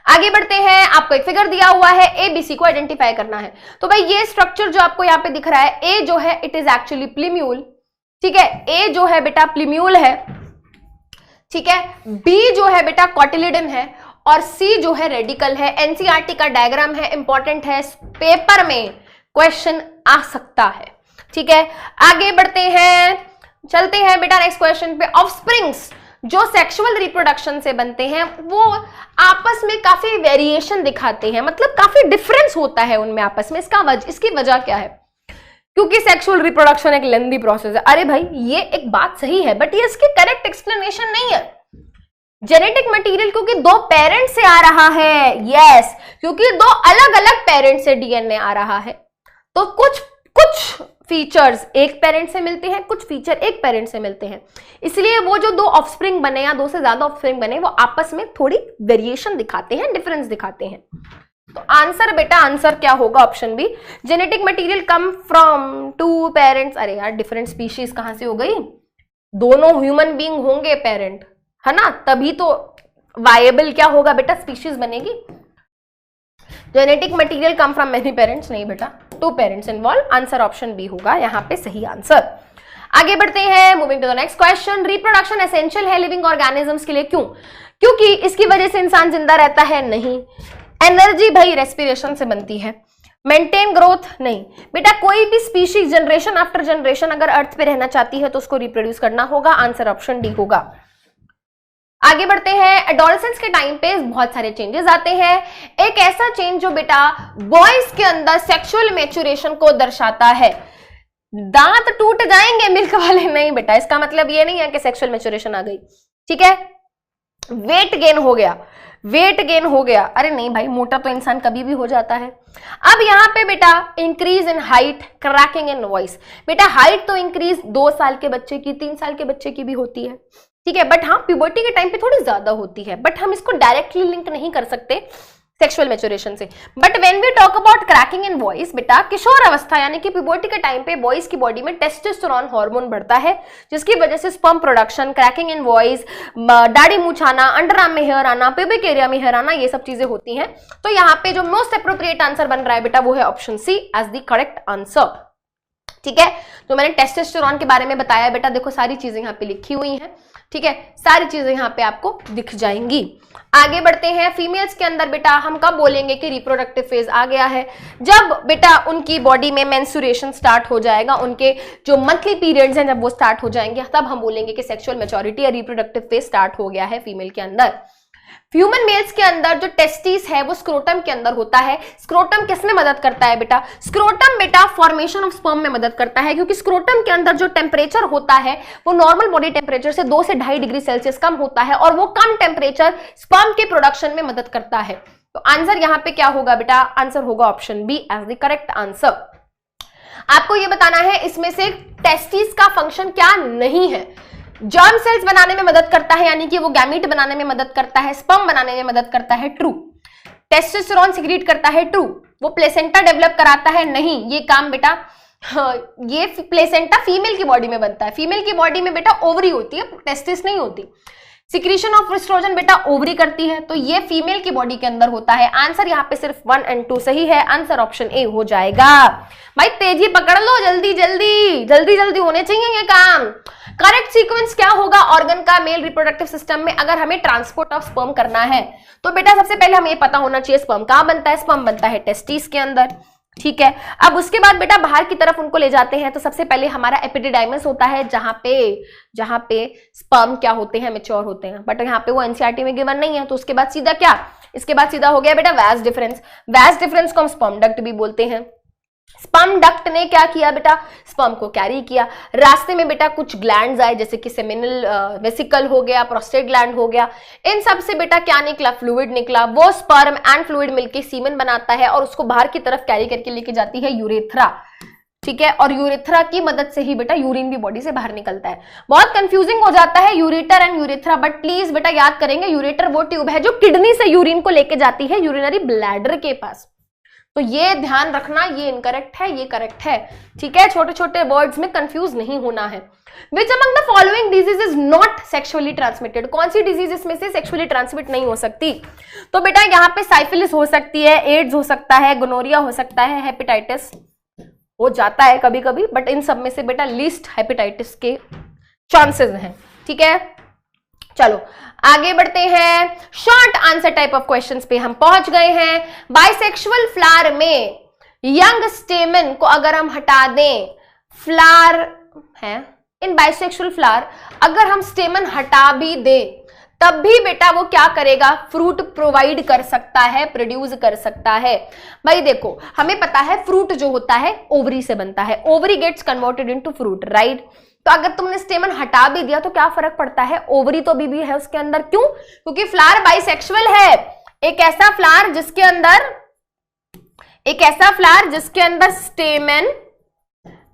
आगे बढ़ते हैं, आपको एक फिगर दिया हुआ है, ए बी सी को आइडेंटिफाई करना है। तो भाई ये स्ट्रक्चर जो आपको यहाँ पे दिख रहा है, ए जो है इट इज एक्चुअली प्लीम्यूल, ठीक है, ए जो है बेटा प्लीम्यूल है, ठीक है, बी जो है बेटा कॉटिलिडन है, और सी जो है रेडिकल है। एनसीईआरटी का डायग्राम है, इंपॉर्टेंट है, पेपर में क्वेश्चन आ सकता है, ठीक है। आगे बढ़ते हैं, चलते हैं बेटा नेक्स्ट क्वेश्चन पे। ऑफस्प्रिंग्स जो सेक्सुअल रिप्रोडक्शन से बनते हैं वो आपस में काफी वेरिएशन दिखाते हैं, मतलब काफी डिफरेंस होता है उनमें आपस में, इसकी वजह क्या है। क्योंकि सेक्सुअल रिप्रोडक्शन एक लेंदी प्रोसेस है। अरे भाई ये एक बात सही है, बट ये इसकी करेक्ट एक्सप्लेनेशन नहीं है। जेनेटिक मटेरियल क्योंकि दो पेरेंट से आ रहा है, यस, क्योंकि दो अलग अलग पेरेंट से डीएनए आ रहा है, तो कुछ फीचर्स एक पेरेंट से मिलते हैं, कुछ फीचर एक पेरेंट से मिलते हैं, इसलिए वो जो दो ऑफस्प्रिंग बने या दो से ज्यादा ऑफस्प्रिंग बने वो आपस में थोड़ी वेरिएशन दिखाते हैं, डिफरेंस दिखाते हैं। तो आंसर बेटा, आंसर क्या होगा? Option B, genetic material come from two parents. अरे यार डिफरेंट स्पीशीज कहां से हो गई? दोनों ह्यूमन बीइंग होंगे पेरेंट, है ना, तभी तो वायबल क्या होगा बेटा, स्पीशीज बनेगी। Genetic material come from many parents, नहीं बेटा, two parents involve. Answer option B होगा यहाँ पे सही आंसर। आगे बढ़ते हैं, moving to the next question. Reproduction essential है लिविंग ऑर्गेनिजम्स के लिए, क्यों? क्योंकि इसकी वजह से इंसान जिंदा रहता है, नहीं। एनर्जी भाई रेस्पिरेशन से बनती है। मेंटेन ग्रोथ, नहीं बेटा। कोई भी स्पीशीज जनरेशन आफ्टर जनरेशन अगर अर्थ पे रहना चाहती है तो उसको रिप्रोड्यूस करना होगा। आंसर ऑप्शन डी होगा। आगे बढ़ते हैं, एडोलसेंस के टाइम पे बहुत सारे चेंजेस आते हैं। एक ऐसा चेंज जो बेटा बॉयज के अंदर सेक्सुअल मैच्योरेशन को दर्शाता है। दांत टूट जाएंगे मिल्क वाले, नहीं बेटा, इसका मतलब ये नहीं है कि सेक्सुअल मैच्योरेशन आ गई, ठीक है। वेट गेन हो गया, वेट गेन हो गया, अरे नहीं भाई, मोटा तो इंसान कभी भी हो जाता है। अब यहाँ पे बेटा increase in height, cracking in voice. बेटा हाइट तो इंक्रीज 2 साल के बच्चे की, 3 साल के बच्चे की भी होती है, ठीक है, बट हाँ प्यूबर्टी के टाइम पे थोड़ी ज्यादा होती है, बट हम इसको डायरेक्टली लिंक नहीं कर सकते सेक्सुअल मैच्योरेशन से। But when we talk about cracking in voice, बेटा किशोर अवस्था यानी कि प्यूबर्टी के टाइम पे बॉयज की बॉडी में टेस्टोस्टेरोन हार्मोन बढ़ता है, जिसकी वजह से sperm production, cracking in voice, दाढ़ी मूंछ आना, अंडर आर्म में हेयर आना, प्यूबिक एरिया में हेयर आना, ये सब चीजें होती हैं। तो यहाँ पे जो मोस्ट अप्रोप्रिएट आंसर बन रहा है बेटा वो है option C as the correct answer, ठीक है। तो मैंने टेस्टोस्टेरोन के बारे में बताया बेटा, देखो सारी चीजें यहाँ पे लिखी हुई हैं, ठीक है, सारी चीजें यहाँ पे आपको दिख जाएंगी। आगे बढ़ते हैं, फीमेल्स के अंदर बेटा हम कब बोलेंगे कि रिप्रोडक्टिव फेज आ गया है? जब बेटा उनकी बॉडी में मेंस्ट्रुएशन स्टार्ट हो जाएगा, उनके जो मंथली पीरियड्स हैं जब वो स्टार्ट हो जाएंगे, तब हम बोलेंगे कि सेक्सुअल मैच्योरिटी या रिप्रोडक्टिव फेज स्टार्ट हो गया है फीमेल के अंदर। ह्यूमन मेल्स के अंदर जो टेस्टिस है वो स्क्रोटम के अंदर होता है। स्क्रोटम किसमें मदद करता है बेटा? स्क्रोटम बेटा फॉर्मेशन ऑफ स्पर्म में मदद करता है, क्योंकि स्क्रोटम के अंदर जो टेम्परेचर होता है वो नॉर्मल बॉडी टेम्परेचर से 2 से 2.5 डिग्री सेल्सियस कम होता है, और वो कम टेम्परेचर स्पर्म के प्रोडक्शन में मदद करता है। तो आंसर यहाँ पे क्या होगा बेटा? आंसर होगा option B as the correct answer. आपको ये बताना है इसमें से टेस्टिस का फंक्शन क्या नहीं है। जर्म सेल्स बनाने में मदद करता है, यानी कि वो गैमीट बनाने में मदद करता है, स्पर्म बनाने में मदद करता है, ट्रू। टेस्टोस्टेरोन सिक्रीट करता है, ट्रू। वो प्लेसेंटा डेवलप कराता है, नहीं, ये काम बेटा ये प्लेसेंटा फीमेल की बॉडी में बनता है। फीमेल की बॉडी में बेटा ओवरी होती है, टेस्टिस नहीं होती। सिक्रीशन ऑफ एस्ट्रोजन बेटा ओवरी करती है, तो ये फीमेल की बॉडी के अंदर होता है। आंसर यहाँ पे सिर्फ 1 और 2 सही है, आंसर ऑप्शन ए हो जाएगा। भाई तेजी पकड़ लो, जल्दी जल्दी जल्दी जल्दी होने चाहिए ये काम। करेक्ट सीक्वेंस क्या होगा ऑर्गन का मेल रिप्रोडक्टिव सिस्टम में अगर हमें ट्रांसपोर्ट ऑफ स्पर्म करना है? तो बेटा सबसे पहले हमें पता होना चाहिए स्पर्म कहां बनता है। स्पर्म बनता है टेस्टिस के अंदर, ठीक है। अब उसके बाद बेटा बाहर की तरफ उनको ले जाते हैं, तो सबसे पहले हमारा एपिडिडाइमस होता है, जहां पे स्पर्म क्या होते हैं, मैच्योर होते हैं, बट यहाँ पे वो एनसीईआरटी में गिवन नहीं है। तो उसके बाद सीधा क्या? इसके बाद सीधा हो गया बेटा वैज डिफरेंस। वैज डिफरेंस को हम स्पर्म डक्ट भी बोलते हैं। स्पर्म डक्ट ने क्या किया बेटा? स्पर्म को कैरी किया। रास्ते में बेटा कुछ ग्लैंड्स आए, जैसे कि सेमिनल वेसिकल हो गया, प्रोस्टेट ग्लैंड हो गया, इन सब से बेटा क्या निकला? फ्लूइड निकला। वो स्पर्म एंड फ्लूइड मिलके सीमेन बनाता है और उसको बाहर की तरफ कैरी करके लेके जाती है यूरेथ्रा, ठीक है। और यूरेथ्रा की मदद से ही बेटा यूरिन भी बॉडी से बाहर निकलता है। बहुत कंफ्यूजिंग हो जाता है ureter and urethra, but please बेटा याद करेंगे यूरेटर वो ट्यूब है जो किडनी से यूरिन को लेके जाती है यूरिनरी ब्लैडर के पास। तो ये ध्यान रखना, ये इनकरेक्ट है, ये करेक्ट है, ठीक है। छोटे छोटे वर्ड्स में कंफ्यूज नहीं होना है। विच among the following disease is not sexually transmitted? कौन सी डिजीज इसमें से सेक्सुअली ट्रांसमिट नहीं हो सकती? तो बेटा यहाँ पे साइफिलिस हो सकती है, एड्स हो सकता है, गोनोरिया हो सकता है, हेपेटाइटिस हो जाता है कभी कभी, बट इन सब में से बेटा लीस्ट हेपेटाइटिस के चांसेस हैं, ठीक है। चलो आगे बढ़ते हैं, short answer type of questions पे हम पहुंच गए हैं। बाइसेक्सुअल फ्लावर में यंग स्टेमन को अगर हम हटा दें, फ्लावर है इन बाइसेक्सुअल फ्लावर, अगर हम स्टेमन हटा भी दें तब भी बेटा वो क्या करेगा, फ्रूट प्रोवाइड कर सकता है, प्रोड्यूस कर सकता है। भाई देखो हमें पता है फ्रूट जो होता है ओवरी से बनता है, ovary gets converted into fruit, right. तो अगर तुमने स्टेमन हटा भी दिया तो क्या फर्क पड़ता है, ओवरी तो भी है उसके अंदर, क्यों, क्योंकि फ्लावर बाइसेक्सुअल है। एक ऐसा फ्लावर जिसके अंदर स्टेमन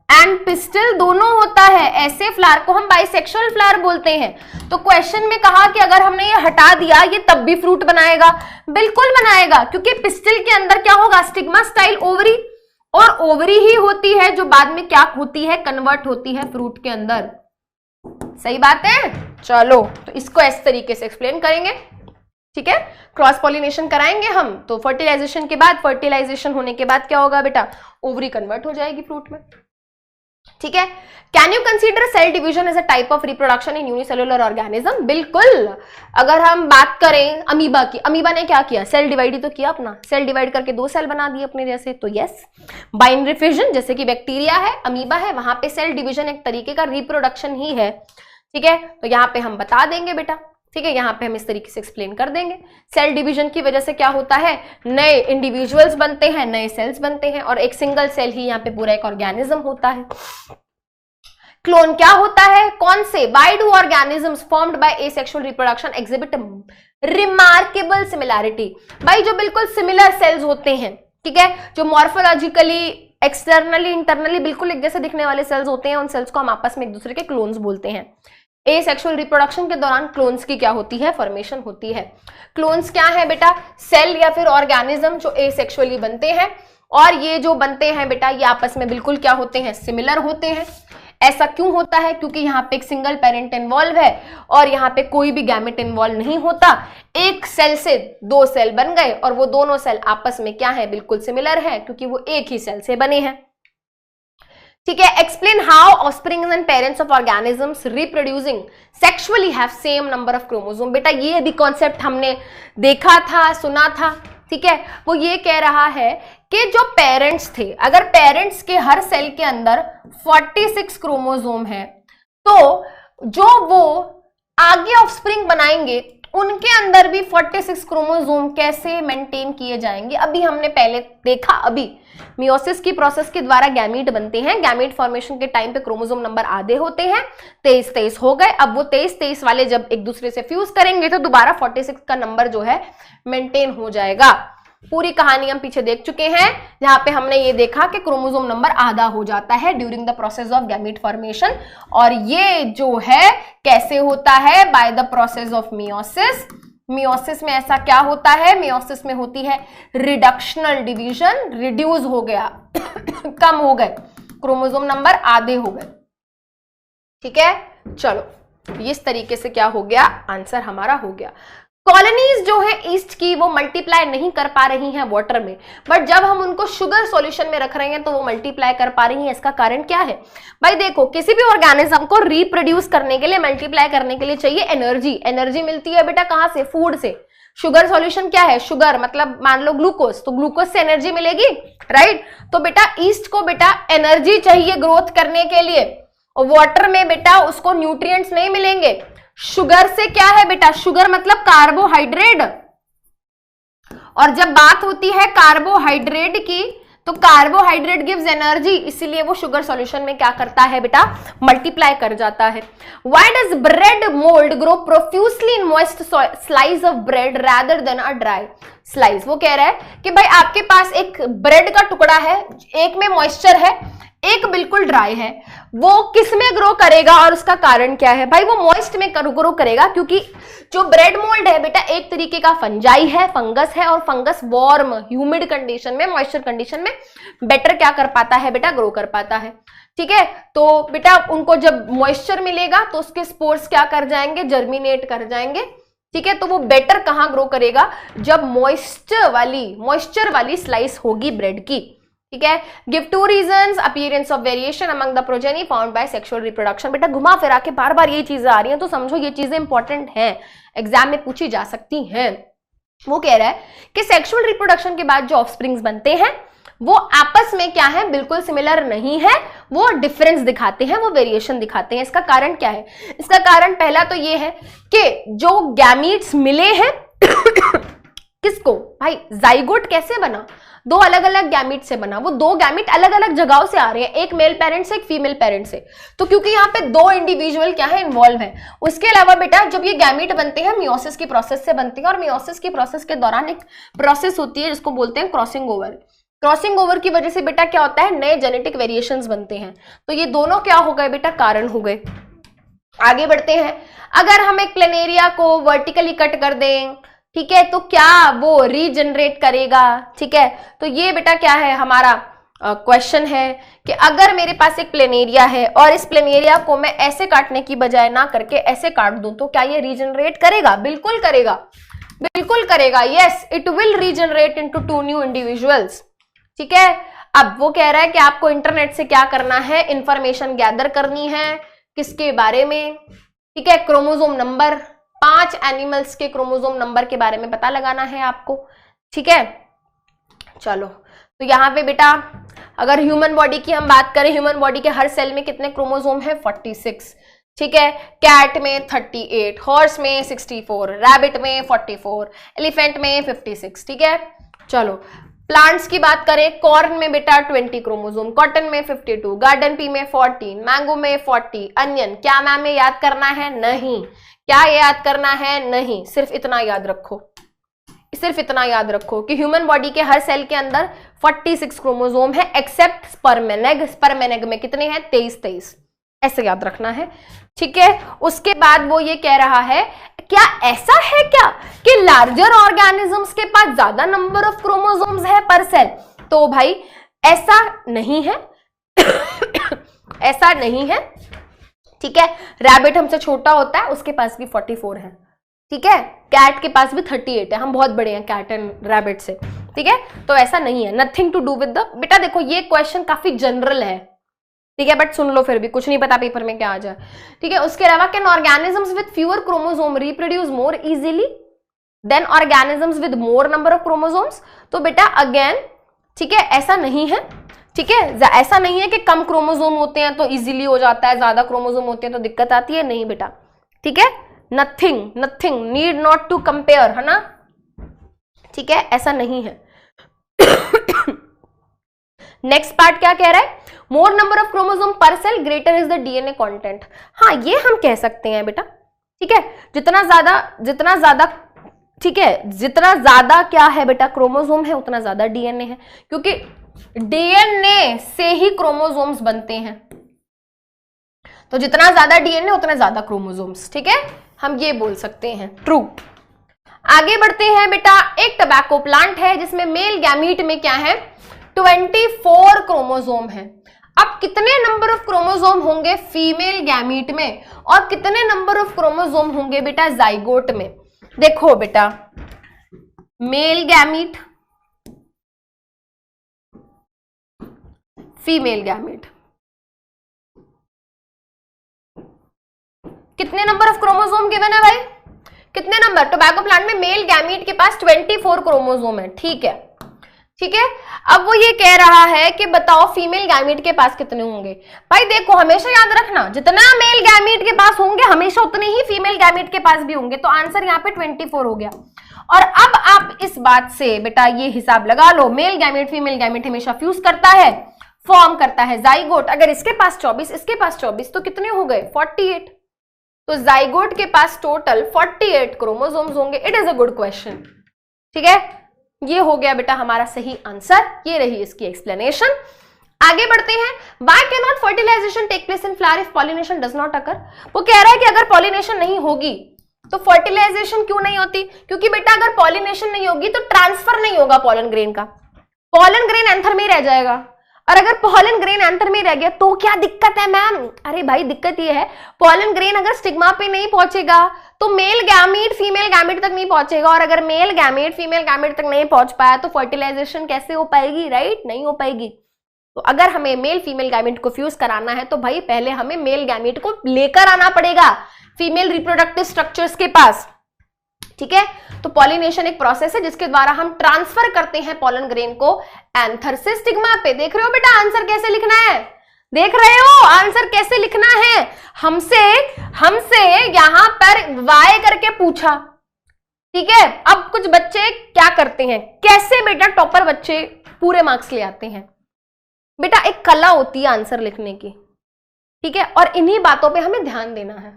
एंड पिस्टल दोनों होता है, ऐसे फ्लावर को हम बाइसेक्सुअल फ्लावर बोलते हैं। तो क्वेश्चन में कहा कि अगर हमने ये हटा दिया ये तब भी फ्रूट बनाएगा, बिल्कुल बनाएगा, क्योंकि पिस्टल के अंदर क्या होगा, स्टिग्मा स्टाइल ओवरी, और ओवरी ही होती है जो बाद में क्या होती है, कन्वर्ट होती है फ्रूट के अंदर। सही बात है। चलो तो इसको इस तरीके से एक्सप्लेन करेंगे, ठीक है। क्रॉस पॉलिनेशन कराएंगे हम, तो फर्टिलाइजेशन के बाद, फर्टिलाइजेशन होने के बाद क्या होगा बेटा, ओवरी कन्वर्ट हो जाएगी फ्रूट में, ठीक है। Can you consider cell division as a type of reproduction in unicellular organism? बिल्कुल। अगर हम बात करें अमीबा की, अमीबा ने क्या किया, सेल डिवाइड ही तो किया अपना, सेल डिवाइड करके 2 सेल बना दिए अपने जैसे, तो यस। बाइनरी फिजन जैसे कि बैक्टीरिया है, अमीबा है, वहां पे सेल डिवीजन एक तरीके का रिप्रोडक्शन ही है, ठीक है। तो यहाँ पे हम बता देंगे बेटा, ठीक है, यहाँ पे हम इस तरीके से एक्सप्लेन कर देंगे। सेल डिवीजन की वजह से क्या होता है, नए इंडिविजुअल्स बनते हैं, नए सेल्स बनते हैं, और एक सिंगल सेल ही यहाँ पे पूरा एक ऑर्गेनिज्म होता है। क्लोन क्या होता है, कौन से, why do organisms formed by asexual reproduction exhibit remarkable similarity. भाई जो बिल्कुल सिमिलर सेल्स होते हैं, ठीक है, जो मॉर्फोलॉजिकली एक्सटर्नली इंटरनली बिल्कुल एक जैसे दिखने वाले सेल्स होते हैं, उन सेल्स को हम आपस में एक दूसरे के क्लोन्स बोलते हैं। एसेक्सुअल रिप्रोडक्शन के दौरान क्लोन्स की क्या होती है, फॉर्मेशन होती है। क्लोन्स क्या है बेटा, सेल या फिर ऑर्गेनिज्म जो एसेक्सुअली बनते हैं, और ये जो बनते हैं बेटा ये आपस में बिल्कुल क्या होते हैं, सिमिलर होते हैं। ऐसा क्यों होता है, क्योंकि यहाँ पे एक सिंगल पेरेंट इन्वॉल्व है और यहाँ पे कोई भी गैमेट इन्वॉल्व नहीं होता। एक सेल से 2 सेल बन गए और वो दोनों सेल आपस में क्या है, बिल्कुल सिमिलर है, क्योंकि वो एक ही सेल से बने हैं, ठीक है। Explain how offsprings and parents of organisms reproducing sexually have same number of chromosome. बेटा ये भी कॉन्सेप्ट हमने देखा था, सुना था, ठीक है। वो ये कह रहा है कि जो पेरेंट्स थे, अगर पेरेंट्स के हर सेल के अंदर 46 क्रोमोसोम है, तो जो वो आगे ऑफस्प्रिंग बनाएंगे उनके अंदर भी 46 क्रोमोसोम कैसे मेंटेन किए जाएंगे। अभी हमने पहले देखा, अभी मियोसिस की प्रोसेस के द्वारा गैमीट बनते हैं, गैमीट फॉर्मेशन के टाइम पे क्रोमोसोम नंबर आधे होते हैं, 23 हो गए। अब वो 23 वाले जब एक दूसरे से फ्यूज करेंगे तो दोबारा 46 का नंबर जो है मेंटेन हो जाएगा। पूरी कहानी हम पीछे देख चुके हैं, जहां पे हमने ये देखा कि क्रोमोसोम नंबर आधा हो जाता है during the process of gamete formation, और ये जो है कैसे होता है, bye the process of meiosis. Meiosis में ऐसा क्या होता है, मियोसिस में होती है रिडक्शनल डिवीजन, रिड्यूस हो गया कम हो गए, क्रोमोसोम नंबर आधे हो गए, ठीक है। चलो इस तरीके से क्या हो गया, आंसर हमारा हो गया। कॉलोनीज जो है ईस्ट की वो मल्टीप्लाई नहीं कर पा रही हैं वाटर में, बट जब हम उनको शुगर सॉल्यूशन में रख रहे हैं तो वो मल्टीप्लाई कर पा रही हैं। इसका कारण क्या है भाई, देखो किसी भी ऑर्गेनिज्म को रिप्रोड्यूस करने के लिए, मल्टीप्लाई करने के लिए चाहिए एनर्जी। एनर्जी मिलती है बेटा कहां से, फूड से। शुगर सॉल्यूशन क्या है, शुगर मतलब मान लो ग्लूकोज, तो ग्लूकोज से एनर्जी मिलेगी, राइट। तो बेटा ईस्ट को बेटा एनर्जी चाहिए ग्रोथ करने के लिए, और वाटर में बेटा उसको न्यूट्रिएंट्स नहीं मिलेंगे। शुगर से क्या है बेटा, शुगर मतलब कार्बोहाइड्रेट, और जब बात होती है कार्बोहाइड्रेट की तो कार्बोहाइड्रेट गिव्स एनर्जी, इसीलिए वो शुगर सॉल्यूशन में क्या करता है बेटा, मल्टीप्लाई कर जाता है। Why does bread mould grow profusely in moist slice of bread rather than a dry slice. वो कह रहा है कि भाई आपके पास एक ब्रेड का टुकड़ा है, एक में मॉइस्चर है, एक बिल्कुल ड्राई है, वो किस में ग्रो करेगा और उसका कारण क्या है भाई, वो मॉइस्ट में ग्रो करेगा, क्योंकि जो ब्रेड मोल्ड है बेटा एक तरीके का फंजाई है, फंगस है, और फंगस वार्म ह्यूमिड कंडीशन में, मॉइस्चर कंडीशन में बेटर क्या कर पाता है बेटा, ग्रो कर पाता है, ठीक है। तो बेटा उनको जब मॉइस्चर मिलेगा तो उसके स्पोर्स क्या कर जाएंगे, जर्मिनेट कर जाएंगे, ठीक है। तो वो बेटर कहां ग्रो करेगा, जब मॉइस्चर वाली स्लाइस होगी ब्रेड की, ठीक है। Give 2 reasons appearance of variation among the progeny found by sexual reproduction. बेटा घुमा फिरा के बार बार ये चीजें आ रही हैं, तो समझो ये चीजें इंपॉर्टेंट हैं, एग्जाम में पूछी जा सकती हैं। वो कह रहा है कि सेक्सुअल रिप्रोडक्शन के बाद जो ऑफस्प्रिंग्स बनते हैं वो आपस में क्या है, बिल्कुल सिमिलर नहीं है, वो डिफरेंस दिखाते हैं, वो वेरिएशन दिखाते हैं। इसका कारण क्या है? इसका कारण पहला तो ये है कि जो गैमीट्स मिले हैं किसको भाई, जाइगोट कैसे बना, दो अलग अलग गैमीट से बना, वो दो गैमीट अलग अलग जगहों से आ रहे हैं, एक मेल पेरेंट से एक फीमेल पेरेंट से, तो क्योंकि यहाँ पे दो इंडिविजुअल क्या है, इन्वॉल्व है। उसके अलावा बेटा जब ये गैमीट बनते हैं मियोसिस की प्रोसेस से बनते हैं, और मियोसिस की प्रोसेस के दौरान एक प्रोसेस होती है जिसको बोलते हैं क्रॉसिंग ओवर। क्रॉसिंग ओवर की वजह से बेटा क्या होता है, नए जेनेटिक वेरिएशंस बनते हैं। तो ये दोनों क्या हो गए बेटा, कारण हो गए। आगे बढ़ते हैं, अगर हम एक प्लेनेरिया को वर्टिकली कट कर दें, ठीक है, तो क्या वो रीजनरेट करेगा? ठीक है, तो ये बेटा क्या है हमारा क्वेश्चन है कि अगर मेरे पास एक प्लेनेरिया है और इस प्लेनेरिया को मैं ऐसे काटने की बजाय ना करके ऐसे काट दूं, तो क्या ये रीजनरेट करेगा? बिल्कुल करेगा, बिल्कुल करेगा। Yes, it will regenerate into two new individuals. ठीक है, अब वो कह रहा है कि आपको इंटरनेट से क्या करना है, इंफॉर्मेशन गैदर करनी है, किसके बारे में? ठीक है, क्रोमोसोम नंबर, 5 एनिमल्स के क्रोमोसोम नंबर के बारे में पता लगाना है आपको। ठीक है, चलो, तो यहाँ पे बेटा अगर ह्यूमन बॉडी की हम बात करें, ह्यूमन बॉडी के हर सेल में कितने क्रोमोसोम है? 46। ठीक है, कैट में 38, हॉर्स में 64, रैबिट में 44, एलिफेंट में 56। ठीक है, चलो, प्लांट्स की बात करें, कॉर्न में बेटा 20 क्रोमोसोम, कॉटन में 52, गार्डन पी में 14, मैंगो में 40, अनियन, क्या मैम में याद करना है? नहीं। क्या याद करना है? नहीं, सिर्फ इतना याद रखो, सिर्फ इतना याद रखो कि ह्यूमन बॉडी के हर सेल के अंदर 46 क्रोमोसोम है, except sperm egg. Sperm egg में कितने हैं? 23, ऐसे याद रखना है। ठीक है, उसके बाद वो ये कह रहा है, क्या ऐसा है क्या कि लार्जर ऑर्गेनिजम्स के पास ज्यादा नंबर ऑफ क्रोमोसोम्स है पर सेल? तो भाई ऐसा नहीं है ऐसा नहीं है। ठीक है, रैबिट हमसे छोटा होता है, उसके पास भी 44 है। ठीक है, कैट के पास भी 38 है, हम बहुत बड़े हैं कैट एंड रैबिट से। ठीक है, तो ऐसा नहीं है, nothing to do with the. बेटा देखो ये क्वेश्चन काफी जनरल है, ठीक है, बट सुन लो, फिर भी कुछ नहीं पता पेपर में क्या आ जाए। ठीक है, उसके अलावा can organisms with fewer chromosome reproduce more easily than organisms with more number of chromosomes? तो बेटा अगेन, ठीक है, ऐसा नहीं है। ठीक है, ऐसा नहीं है कि कम क्रोमोसोम होते हैं तो इजीली हो जाता है, ज्यादा क्रोमोसोम होते हैं तो दिक्कत आती है, नहीं बेटा। ठीक है, nothing, nothing, need not to compare, है ना? ठीक है, ऐसा नहीं है। नेक्स्ट पार्ट क्या कह रहा है? More number of chromosome per cell greater is the DNA content. हाँ, ये हम कह सकते हैं बेटा। ठीक है, जितना ज्यादा ठीक है, जितना ज्यादा क्या है बेटा क्रोमोसोम है, उतना ज्यादा डीएनए है, क्योंकि डीएनए से ही क्रोमोसोम्स बनते हैं। तो जितना ज्यादा डीएनए उतना ज्यादा क्रोमोसोम्स। ठीक है, हम ये बोल सकते हैं, ट्रू। आगे बढ़ते हैं बेटा, एक टबैको प्लांट है जिसमें मेल गैमीट में क्या है? 24 क्रोमोसोम है। अब कितने नंबर ऑफ क्रोमोसोम होंगे फीमेल गैमीट में और कितने नंबर ऑफ क्रोमोसोम होंगे बेटा जाइगोट में? देखो बेटा, मेल गैमीट, फीमेल गैमीट, कितने नंबर ऑफ क्रोमोसोम गिवन है भाई? कितने नंबर? टोबैको प्लांट में मेल गैमीट के पास 24 क्रोमोसोम है। ठीक है, ठीक है, अब वो ये कह रहा है कि बताओ फीमेल गैमीट के पास कितने होंगे? भाई देखो, हमेशा याद रखना, जितना मेल गैमीट के पास होंगे हमेशा उतने ही फीमेल गैमीट के पास भी होंगे। तो आंसर यहाँ पे 24 हो गया। और अब आप इस बात से बेटा ये हिसाब लगा लो, मेल गैमीट फीमेल गैमीट हमेशा फ्यूज करता है, फॉर्म करता है जाइगोट। अगर इसके पास 24, इसके पास 24, तो कितने हो गए? 48। तो जाइगोट के पास टोटल 48 क्रोमोसोम्स होंगे। It is a good question. ठीक है, ये हो गया बेटा हमारा सही आंसर, ये रही इसकी एक्सप्लेनेशन। आगे बढ़ते हैं, why can not fertilisation take place in flower if pollination does not occur? वो कह रहा है कि अगर पॉलिनेशन नहीं होगी तो फर्टिलाइजेशन क्यों नहीं होती? क्योंकि बेटा अगर पॉलिनेशन नहीं होगी तो ट्रांसफर नहीं होगा पॉलन ग्रेन का, पॉलन ग्रेन एंथर में रह जाएगा। और अगर पॉलन ग्रेन एंथर में रह गया तो क्या दिक्कत है मैम? अरे भाई दिक्कत ये है, पॉलन ग्रेन अगर स्टिग्मा पे नहीं पहुंचेगा तो मेल गैमीट फीमेल गैमीट तक नहीं पहुंचेगा, और अगर मेल गैमीट फीमेल गैमीट तक नहीं पहुंच पाया तो फर्टिलाइजेशन कैसे हो पाएगी? राइट, नहीं हो पाएगी। तो अगर हमें मेल फीमेल गैमीट को फ्यूज कराना है तो भाई पहले हमें मेल गैमीट को लेकर आना पड़ेगा फीमेल रिप्रोडक्टिव स्ट्रक्चर्स के पास। ठीक है, तो पॉलिनेशन एक प्रोसेस है जिसके द्वारा हम ट्रांसफर करते हैं पोलन ग्रेन को एंथर से स्टिग्मा पे। देख रहे हो बेटा आंसर कैसे लिखना है, देख रहे हो आंसर कैसे लिखना है। हमसे यहां पर y करके पूछा, ठीक है। अब कुछ बच्चे क्या करते हैं, कैसे बेटा टॉपर बच्चे पूरे मार्क्स ले आते हैं। बेटा एक कला होती है आंसर लिखने की, ठीक है, और इन्हीं बातों पे हमें ध्यान देना है,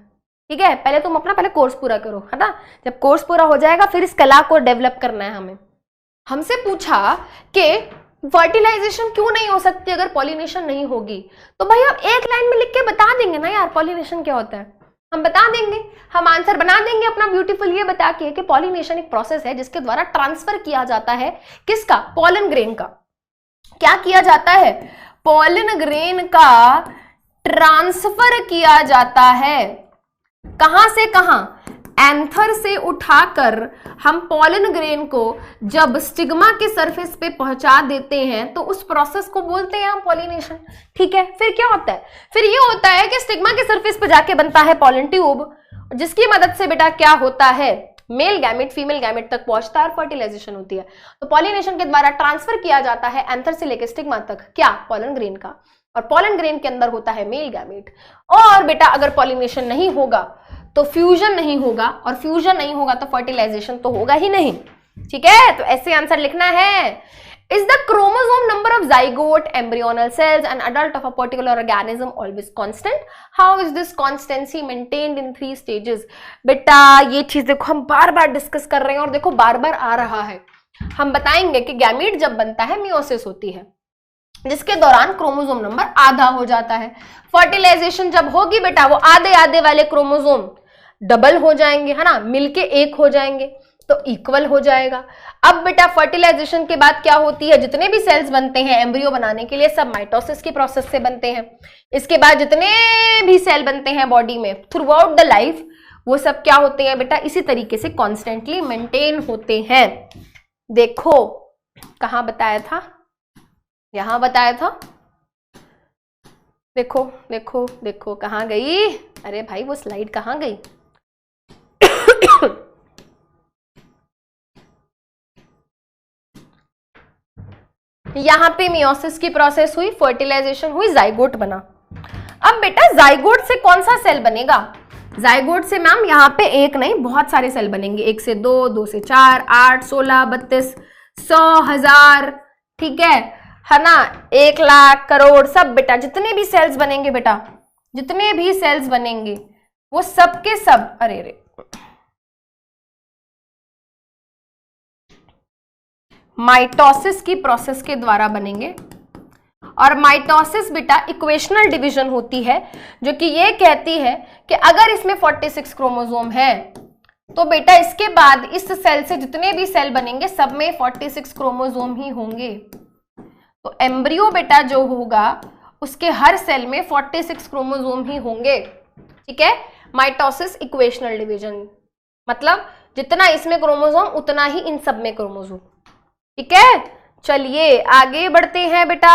ठीक है। पहले तुम अपना कोर्स पूरा करो, है ना। जब कोर्स पूरा हो जाएगा फिर इस कला को डेवलप करना है हमें। हमसे पूछा कि फर्टिलाइजेशन क्यों नहीं हो सकती अगर पॉलिनेशन नहीं होगी, तो भाई आप एक लाइन में लिख के बता देंगे ना यार पॉलिनेशन क्या होता है, हम बता देंगे, हम आंसर बना देंगे अपना ब्यूटीफुल ये बता के कि पॉलिनेशन एक प्रोसेस है जिसके द्वारा ट्रांसफर किया जाता है किसका, पॉलन ग्रेन का। क्या किया जाता है, पॉलन ग्रेन का ट्रांसफर किया जाता है। कहां से कहां, एंथर से उठाकर हम पॉलन ग्रेन को जब स्टिग्मा के सरफेस पे पहुंचा देते हैं तो उस प्रोसेस को बोलते हैं हम पॉलिनेशन, ठीक है। फिर क्या होता है, फिर ये होता है कि स्टिग्मा के सरफेस पे जाके बनता है पॉलन ट्यूब, जिसकी मदद से बेटा क्या होता है, मेल गैमेट फीमेल गैमेट तक पहुंचता है और फर्टिलाइजेशन होती है। तो पॉलिनेशन के द्वारा ट्रांसफर किया जाता है एंथर से लेकर स्टिग्मा तक क्या, पॉलन ग्रेन का, और पॉलन ग्रेन के अंदर होता है मेल गैमेट। और बेटा अगर पॉलिनेशन नहीं होगा तो फ्यूजन नहीं होगा, और फ्यूजन नहीं होगा तो फर्टिलाइजेशन तो होगा ही नहीं, ठीक है। तो ऐसे आंसर लिखना है। Is the chromosome number of zygote, embryonal cells and adult of a particular organism always constant? How is this constancy maintained in 3 stages? बेटा ये चीज देखो हम बार बार डिस्कस कर रहे हैं और देखो बार बार आ रहा है। हम बताएंगे कि गैमीट जब बनता है मियोसिस होती है, जिसके दौरान क्रोमोसोम नंबर आधा हो जाता है। फर्टिलाइजेशन जब होगी बेटा वो आधे आधे वाले क्रोमोसोम डबल हो जाएंगे, है ना, मिलके एक हो जाएंगे तो इक्वल हो जाएगा। अब बेटा फर्टिलाइजेशन के बाद क्या होती है, जितने भी सेल्स बनते हैं एम्ब्रियो बनाने के लिए सब माइटोसिस की प्रोसेस से बनते हैं। इसके बाद जितने भी सेल बनते हैं बॉडी में थ्रू आउट द लाइफ वो सब क्या होते हैं बेटा, इसी तरीके से कॉन्स्टेंटली मेंटेन होते हैं। देखो कहां बताया था, यहां बताया था, देखो देखो देखो कहां गई, अरे भाई वो स्लाइड कहां गई। यहां पे मियोसिस की प्रोसेस हुई, फर्टिलाइजेशन हुई, जाइगोट बना। अब बेटा जाइगोट से कौन सा सेल बनेगा, जाइगोट से मैम यहां पे एक नहीं बहुत सारे सेल बनेंगे, 1 से 2, 2 से 4, 8, 16, 32, 100, 1000, ठीक है ना, 1 लाख, करोड़, सब बेटा जितने भी सेल्स बनेंगे बेटा, जितने भी सेल्स बनेंगे वो सब के सब, अरे रे माइटोसिस की प्रोसेस के द्वारा बनेंगे। और माइटोसिस बेटा इक्वेशनल डिवीजन होती है जो कि ये कहती है कि अगर इसमें 46 क्रोमोसोम है तो बेटा इसके बाद इस सेल से जितने भी सेल बनेंगे सब में 46 क्रोमोसोम ही होंगे। तो एम्ब्रियो बेटा जो होगा उसके हर सेल में 46 क्रोमोसोम ही होंगे, ठीक है। माइटोसिस इक्वेशनल डिवीजन मतलब जितना इसमें क्रोमोसोम उतना ही इन सब में क्रोमोसोम, ठीक है। चलिए आगे बढ़ते हैं बेटा,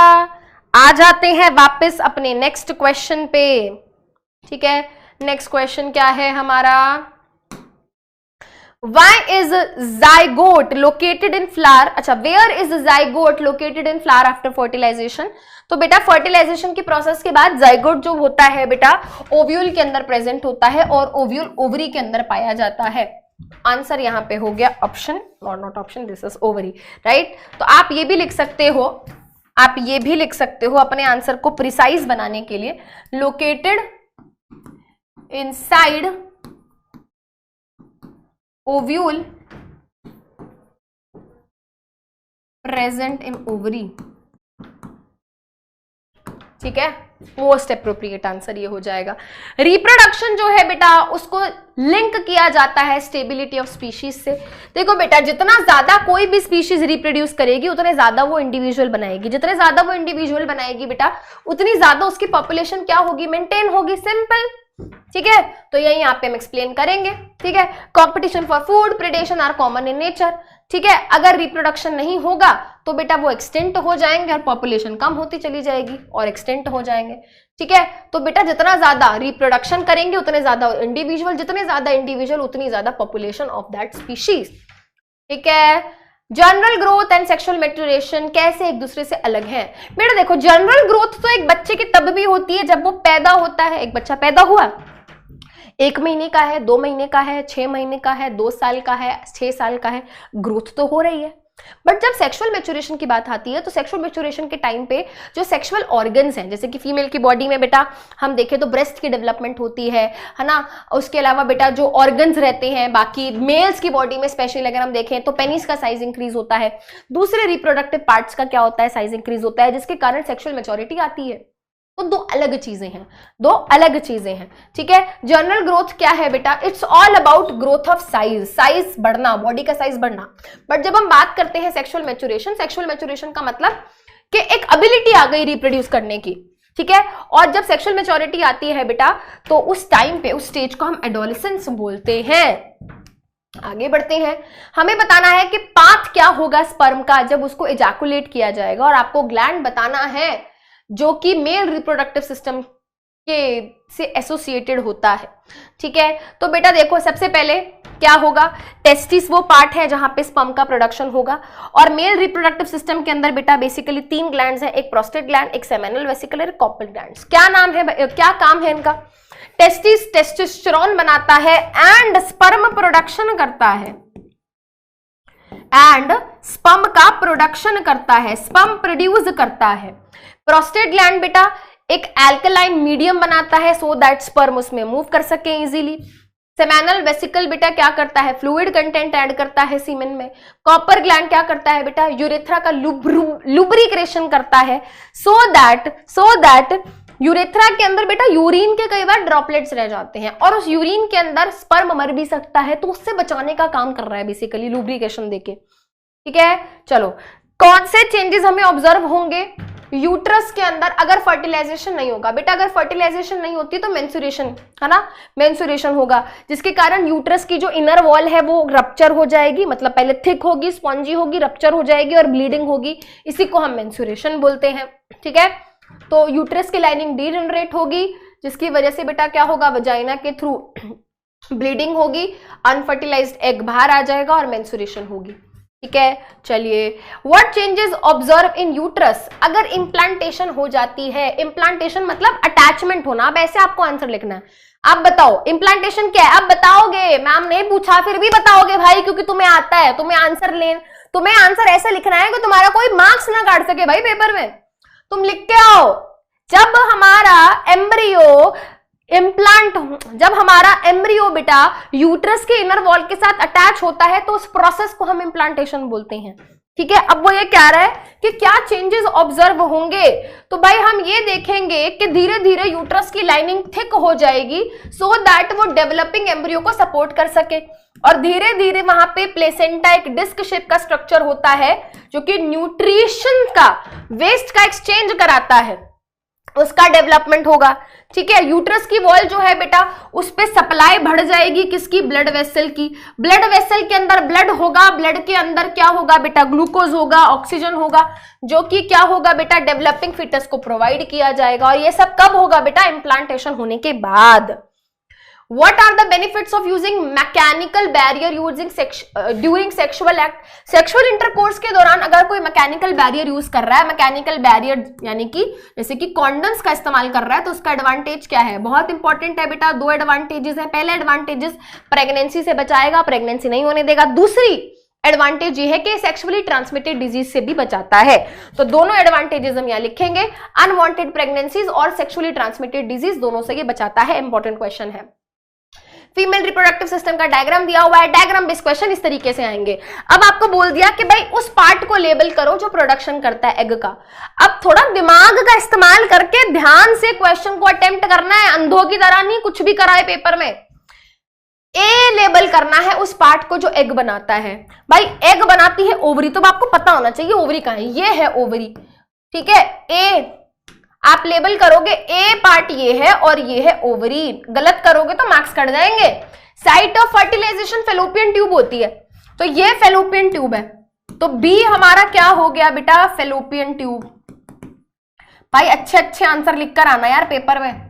आ जाते हैं वापस अपने नेक्स्ट क्वेश्चन पे, ठीक है। नेक्स्ट क्वेश्चन क्या है हमारा, Why is zygote located in flower? अच्छा, where is zygote located in flower after fertilization? तो बेटा फर्टिलाइजेशन की प्रोसेस के बाद जाइगोट जो होता है बेटा ओव्यूल के अंदर प्रेजेंट होता है और ओव्यूल ओवरी के अंदर पाया जाता है। आंसर यहाँ पे हो गया option, not option, this is ovary, right. तो आप ये भी लिख सकते हो, आप ये भी लिख सकते हो अपने आंसर को प्रिसाइज बनाने के लिए, located inside ovule present in ovary, ठीक है। मोस्ट अप्रोप्रिएट आंसर ये हो जाएगा। रिप्रोडक्शन जो है बेटा उसको लिंक किया जाता है स्टेबिलिटी ऑफ स्पीशीज से। देखो बेटा जितना ज्यादा कोई भी स्पीशीज रिप्रोड्यूस करेगी उतने ज्यादा वो इंडिविजुअल बनाएगी, जितने ज्यादा वो इंडिविजुअल बनाएगी बेटा उतनी ज्यादा उसकी पॉपुलेशन क्या होगी, मेंटेन होगी, सिंपल, ठीक है। तो यही यहाँ पे हम एक्सप्लेन करेंगे, ठीक है। Competition for food, predation are common in nature. ठीक है, अगर रिप्रोडक्शन नहीं होगा तो बेटा वो एक्सटेंट हो जाएंगे और पॉपुलेशन कम होती चली जाएगी और एक्सटेंट हो जाएंगे। ठीक है, तो बेटा जितना ज्यादा रिप्रोडक्शन करेंगे उतने ज्यादा इंडिविजुअल, जितने ज्यादा इंडिविजुअल उतनी ज्यादा पॉपुलेशन ऑफ दैट स्पीशीज। ठीक है, general growth and sexual maturation कैसे एक दूसरे से अलग हैं? बेटा देखो, जनरल ग्रोथ तो एक बच्चे की तब भी होती है जब वो पैदा होता है। एक बच्चा पैदा हुआ, 1 महीने का है, 2 महीने का है, 6 महीने का है, 2 साल का है, 6 साल का है, ग्रोथ तो हो रही है। बट जब सेक्सुअल मैच्योरेशन की बात आती है तो सेक्सुअल मैच्योरेशन के टाइम पे जो सेक्सुअल ऑर्गन्स हैं, जैसे कि फीमेल की बॉडी में बेटा हम देखें तो ब्रेस्ट की डेवलपमेंट होती है ना। उसके अलावा बेटा जो ऑर्गन्स रहते हैं बाकी मेल्स की बॉडी में स्पेशली अगर हम देखें तो पेनिस का साइज इंक्रीज होता है, दूसरे रिप्रोडक्टिव पार्ट्स का क्या होता है, साइज इंक्रीज होता है, जिसके कारण सेक्सुअल मैच्योरिटी आती है। तो दो अलग चीजें हैं, दो अलग चीजें हैं। ठीक है, जनरल ग्रोथ क्या है बेटा, it's all about growth of size, size बढ़ना, बॉडी का साइज बढ़ना। बट जब हम बात करते हैं सेक्सुअल मैच्योरेशन का मतलब कि एक एबिलिटी आ गई रिप्रोड्यूस करने की। ठीक है, और जब सेक्सुअल मैच्योरिटी आती है बेटा तो उस टाइम पे उस स्टेज को हम एडोलेसेंस बोलते हैं। आगे बढ़ते हैं, हमें बताना है कि पाथ क्या होगा स्पर्म का जब उसको इजैकुलेट किया जाएगा, और आपको ग्लैंड बताना है जो कि मेल रिप्रोडक्टिव सिस्टम के से एसोसिएटेड होता है। ठीक है, तो बेटा देखो सबसे पहले क्या होगा, टेस्टिस वो पार्ट है जहां पे स्पर्म का प्रोडक्शन होगा, और मेल रिप्रोडक्टिव सिस्टम के अंदर बेटा बेसिकली 3 ग्लैंड्स हैं, एक प्रोस्टेट ग्लैंड, एक सेमिनल वेसिकल, एक कॉपल ग्लैंड्स। क्या नाम है, क्या काम है इनका? टेस्टिस टेस्टोस्टेरोन बनाता है एंड स्पर्म प्रोडक्शन करता है, एंड स्पर्म का प्रोडक्शन करता है, स्पर्म प्रोड्यूस करता है। प्रोस्टेट ग्लैंड बेटा एक एल्कलाइन मीडियम बनाता है सो दैट स्पर्म उसमें मूव कर सके इजीली। सेमिनल वेसिकल बेटा क्या करता है, फ्लूइड कंटेंट ऐड करता है सीमेन में। कॉपर ग्लैंड क्या करता है बेटा, यूरेथ्रा का लुब्रिकेशन करता है सो दैट यूरेथ्रा के अंदर बेटा यूरिन के कई बार ड्रॉपलेट्स रह जाते हैं और उस यूरिन के अंदर स्पर्म मर भी सकता है, तो उससे बचाने का काम कर रहा है बेसिकली लुब्रिकेशन देके। ठीक है, चलो कौन से चेंजेस हमें ऑब्जर्व होंगे यूट्रस के अंदर अगर फर्टिलाइजेशन नहीं होगा? बेटा अगर फर्टिलाइजेशन नहीं होती तो मेंस्ट्रुएशन, है ना, मेंस्ट्रुएशन होगा, जिसके कारण यूट्रस की जो इनर वॉल है वो रप्चर हो जाएगी, मतलब पहले थिक होगी, स्पॉन्जी होगी, रप्चर हो जाएगी और ब्लीडिंग होगी, इसी को हम मेंस्ट्रुएशन बोलते हैं। ठीक है, तो यूट्रस की लाइनिंग डीजनरेट होगी, जिसकी वजह से बेटा क्या होगा, वजाइना के थ्रू ब्लीडिंग होगी, अनफर्टिलाइज्ड एग बाहर आ जाएगा और मेंस्ट्रुएशन होगी। ठीक है, चलिए what changes observe in uterus अगर इम्प्लांटेशन हो जाती है? इम्प्लांटेशन मतलब अटैचमेंट होना। अब ऐसे आपको आंसर लिखना है, आप बताओ इम्प्लांटेशन क्या है? आप बताओगे, मैम ने पूछा फिर भी बताओगे भाई, क्योंकि तुम्हें आता है, तुम्हें आंसर ऐसे लिखना है कि तुम्हारा कोई मार्क्स ना काट सके भाई पेपर में। तुम लिख के आओ, जब हमारा एम्ब्रियो बेटा यूट्रस के इनर वॉल के साथ अटैच होता है तो उस प्रोसेस को हम इम्प्लांटेशन बोलते हैं। ठीक है, अब वो ये कह रहा है कि क्या चेंजेस ऑब्जर्व होंगे, तो भाई हम ये देखेंगे कि धीरे धीरे यूट्रस की लाइनिंग थिक हो जाएगी सो दैट वो डेवलपिंग एम्ब्रियो को सपोर्ट कर सके, और धीरे धीरे वहां पे प्लेसेंटा एक डिस्क शेप का स्ट्रक्चर होता है जो कि न्यूट्रिशन का, वेस्ट का एक्सचेंज कराता है, उसका डेवलपमेंट होगा। ठीक है, यूट्रस की वॉल जो है बेटा उस पे सप्लाई बढ़ जाएगी, किसकी, ब्लड वेसल की। ब्लड वेसल के अंदर ब्लड होगा, ब्लड के अंदर क्या होगा बेटा, ग्लूकोज होगा, ऑक्सीजन होगा, जो कि क्या होगा बेटा, डेवलपिंग फीटस को प्रोवाइड किया जाएगा। और ये सब कब होगा बेटा, इम्प्लांटेशन होने के बाद। What are the benefits of using mechanical barrier during sexual act? Sexual intercourse के दौरान अगर कोई मैकेनिकल बैरियर यूज कर रहा है, मैकेनिकल बैरियर यानी कि जैसे कि कॉन्डम्स का इस्तेमाल कर रहा है, तो उसका एडवांटेज क्या है? बहुत इंपॉर्टेंट है बेटा, 2 एडवांटेजेस हैं। पहला एडवांटेजेस प्रेगनेंसी से बचाएगा, प्रेगनेंसी नहीं होने देगा। दूसरी एडवांटेज ये है कि सेक्सुअली ट्रांसमिटेड डिजीज से भी बचाता है। तो दोनों एडवांटेजेस हम यहाँ लिखेंगे, अनवांटेड प्रेगनेंसीज और सेक्सुअली ट्रांसमिटेड डिजीज, दोनों से ये बचाता है। इंपॉर्टेंट क्वेश्चन है। फीमेल रिप्रोडक्टिव सिस्टम का डायग्राम दिया हुआ है, डायग्राम बेस्ड क्वेश्चन इस तरीके से आएंगे। अब आपको बोल दिया कि भाई उस पार्ट को लेबल करो जो प्रोडक्शन करता है एग का। अब थोड़ा दिमाग का इस्तेमाल करके ध्यान से क्वेश्चन को अटेम्प्ट करना है, अंधों की तरह नहीं कुछ भी कराए पेपर में। ए लेबल करना है उस पार्ट को जो एग बनाता है। भाई एग बनाती है ओवरी, तो आपको पता होना चाहिए ओवरी कहां है, ये है ओवरी। ठीक है, ए आप लेबल करोगे, ए पार्ट ये है और ये है ओवरी, गलत करोगे तो मार्क्स कट जाएंगे। Site of fertilisation fallopian tube होती है, तो ये फेलोपियन ट्यूब है, तो बी हमारा क्या हो गया बेटा, फेलोपियन ट्यूब। भाई अच्छे अच्छे आंसर लिखकर आना यार पेपर में।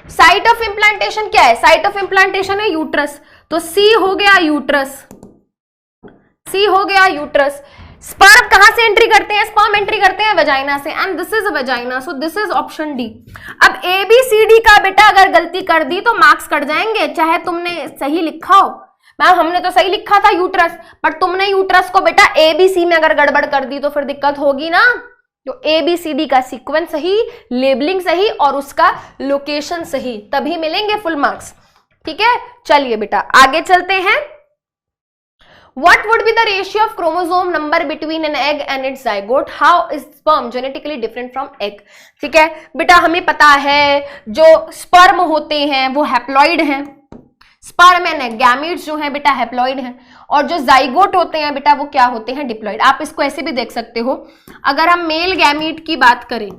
साइट ऑफ इम्प्लांटेशन क्या है, साइट ऑफ इम्प्लांटेशन है यूट्रस, तो सी हो गया यूट्रस, सी हो गया यूट्रस। स्पर्म कहां से एंट्री करते हैं, स्पर्म एंट्री करते हैं वेजाइना से, and this is vagina, so this is option D. अब ए बी सी डी का बेटा अगर गलती कर दी तो मार्क्स कट जाएंगे, चाहे तुमने सही लिखा हो। मैम हमने तो सही लिखा था यूट्रस, बट तुमने यूट्रस को बेटा ए बी सी में अगर गड़बड़ कर दी तो फिर दिक्कत होगी ना। तो ए बी सी डी का सीक्वेंस सही, लेबलिंग सही और उसका लोकेशन सही, तभी मिलेंगे फुल मार्क्स। ठीक है, चलिए बेटा आगे चलते हैं। What would be the ratio of chromosome number between an egg and its zygote? How is sperm genetically different from egg? ठीक है बेटा, हमें पता है जो स्पर्म होते हैं वो हैप्लॉइड हैं, स्पर्म एंड गैमीट्स जो हैं बेटा हैप्लॉइड हैं, और जो जाइगोट होते हैं बेटा वो क्या होते हैं, डिप्लॉइड। आप इसको ऐसे भी देख सकते हो, अगर हम मेल गैमीट की बात करें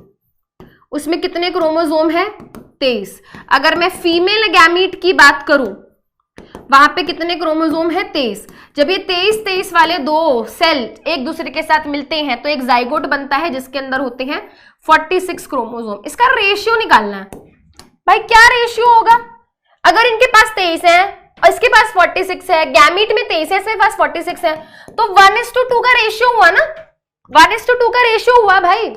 उसमें कितने क्रोमोसोम है, 23। अगर मैं फीमेल गैमीट की बात करूं वहां पे कितने क्रोमोसोम है, 23। जब ये 23 वाले दो सेल एक दूसरे के साथ मिलते हैं तो एक जाइगोट बनता है जिसके अंदर होते हैं 46 क्रोमोसोम। इसका रेशियो निकालना है भाई, क्या रेशियो होगा, अगर इनके पास 23 है और इसके पास 46 है, गैमीट में 23 है, इसके पास 46 है, तो 1:2 का रेशियो हुआ ना, 1:2 का रेशियो हुआ भाई।